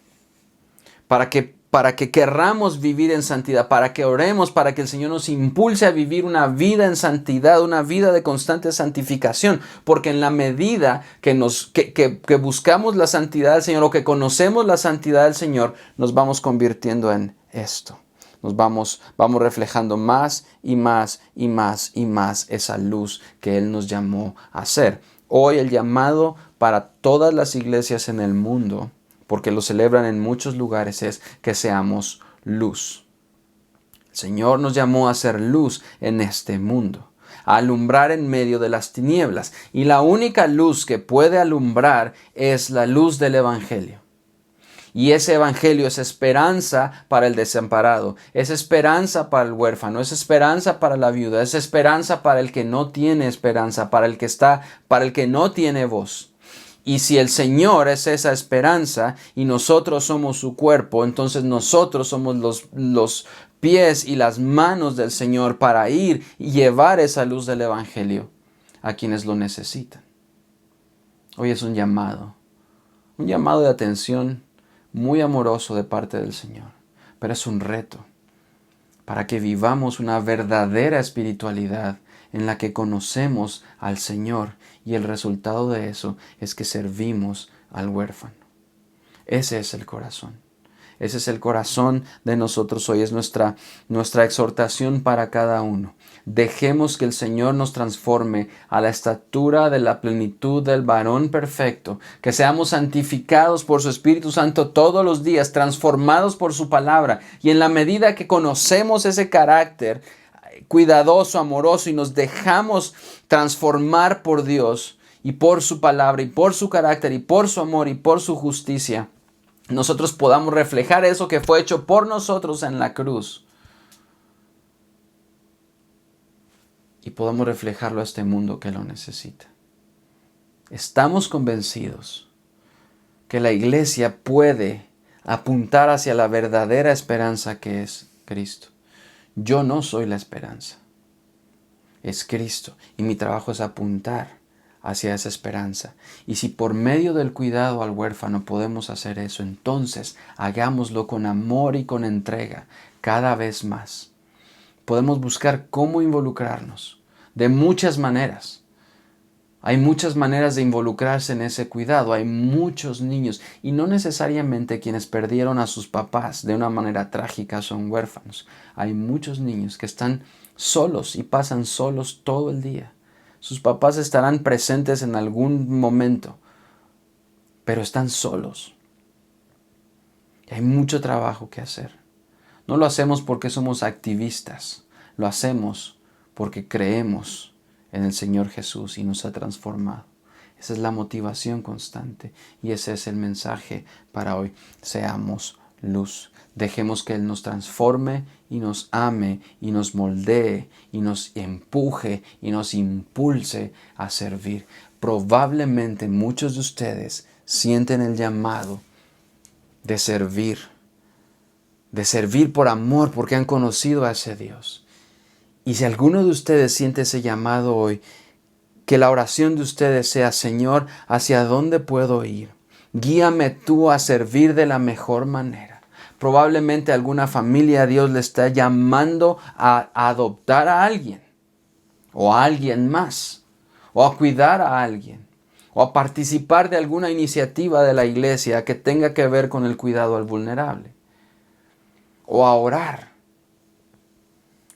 para que querramos vivir en santidad, para que oremos, para que el Señor nos impulse a vivir una vida en santidad, una vida de constante santificación, porque en la medida que buscamos la santidad del Señor o que conocemos la santidad del Señor, nos vamos convirtiendo en esto. Nos vamos reflejando más y más y más y más esa luz que Él nos llamó a ser. Hoy el llamado para todas las iglesias en el mundo, porque lo celebran en muchos lugares, es que seamos luz. El Señor nos llamó a ser luz en este mundo, a alumbrar en medio de las tinieblas. Y la única luz que puede alumbrar es la luz del Evangelio. Y ese Evangelio es esperanza para el desamparado, es esperanza para el huérfano, es esperanza para la viuda, es esperanza para el que no tiene esperanza, para el que no tiene voz. Y si el Señor es esa esperanza y nosotros somos su cuerpo, entonces nosotros somos los pies y las manos del Señor para ir y llevar esa luz del Evangelio a quienes lo necesitan. Hoy es un llamado de atención muy amoroso de parte del Señor, pero es un reto para que vivamos una verdadera espiritualidad en la que conocemos al Señor, y el resultado de eso es que servimos al huérfano. Ese es el corazón. Ese es el corazón de nosotros hoy, es nuestra exhortación para cada uno. Dejemos que el Señor nos transforme a la estatura de la plenitud del varón perfecto, que seamos santificados por su Espíritu Santo todos los días, transformados por su palabra, y en la medida que conocemos ese carácter cuidadoso, amoroso, y nos dejamos transformar por Dios y por su palabra y por su carácter y por su amor y por su justicia, nosotros podamos reflejar eso que fue hecho por nosotros en la cruz y podamos reflejarlo a este mundo que lo necesita. Estamos convencidos que la iglesia puede apuntar hacia la verdadera esperanza que es Cristo. Yo no soy la esperanza, es Cristo, y mi trabajo es apuntar hacia esa esperanza. Y si por medio del cuidado al huérfano podemos hacer eso, entonces hagámoslo con amor y con entrega cada vez más. Podemos buscar cómo involucrarnos de muchas maneras. Hay muchas maneras de involucrarse en ese cuidado. Hay muchos niños, y no necesariamente quienes perdieron a sus papás de una manera trágica son huérfanos. Hay muchos niños que están solos y pasan solos todo el día. Sus papás estarán presentes en algún momento, pero están solos. Y hay mucho trabajo que hacer. No lo hacemos porque somos activistas, lo hacemos porque creemos en el Señor Jesús y nos ha transformado. Esa es la motivación constante y ese es el mensaje para hoy. Seamos luz. Dejemos que Él nos transforme y nos ame y nos moldee y nos empuje y nos impulse a servir. Probablemente muchos de ustedes sienten el llamado de servir por amor, porque han conocido a ese Dios. Y si alguno de ustedes siente ese llamado hoy, que la oración de ustedes sea: Señor, ¿hacia dónde puedo ir? Guíame tú a servir de la mejor manera. Probablemente alguna familia Dios le está llamando a adoptar a alguien, o a alguien más, o a cuidar a alguien, o a participar de alguna iniciativa de la iglesia que tenga que ver con el cuidado al vulnerable. o a orar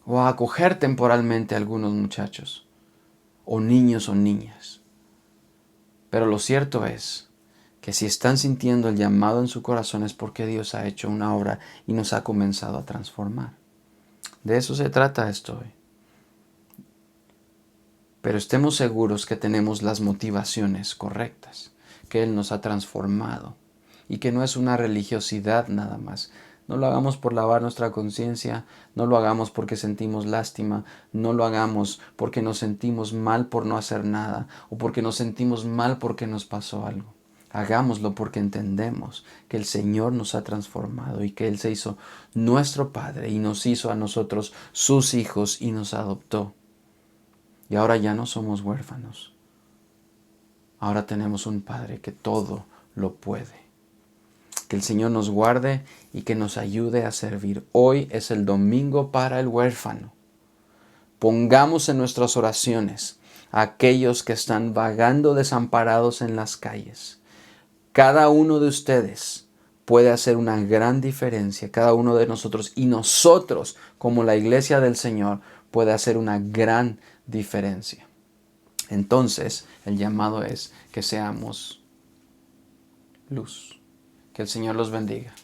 o a acoger temporalmente a algunos muchachos o niños o niñas. Pero lo cierto es que si están sintiendo el llamado en su corazón es porque Dios ha hecho una obra y nos ha comenzado a transformar. De eso se trata esto hoy. Pero estemos seguros que tenemos las motivaciones correctas, que Él nos ha transformado y que no es una religiosidad nada más. No lo hagamos por lavar nuestra conciencia, no lo hagamos porque sentimos lástima, no lo hagamos porque nos sentimos mal por no hacer nada o porque nos sentimos mal porque nos pasó algo. Hagámoslo porque entendemos que el Señor nos ha transformado y que Él se hizo nuestro Padre y nos hizo a nosotros sus hijos y nos adoptó. Y ahora ya no somos huérfanos. Ahora tenemos un Padre que todo lo puede. Que el Señor nos guarde y que nos ayude a servir. Hoy es el domingo para el huérfano. Pongamos en nuestras oraciones a aquellos que están vagando desamparados en las calles. Cada uno de ustedes puede hacer una gran diferencia, cada uno de nosotros, y nosotros, como la iglesia del Señor, puede hacer una gran diferencia. Entonces, el llamado es que seamos luz. Que el Señor los bendiga.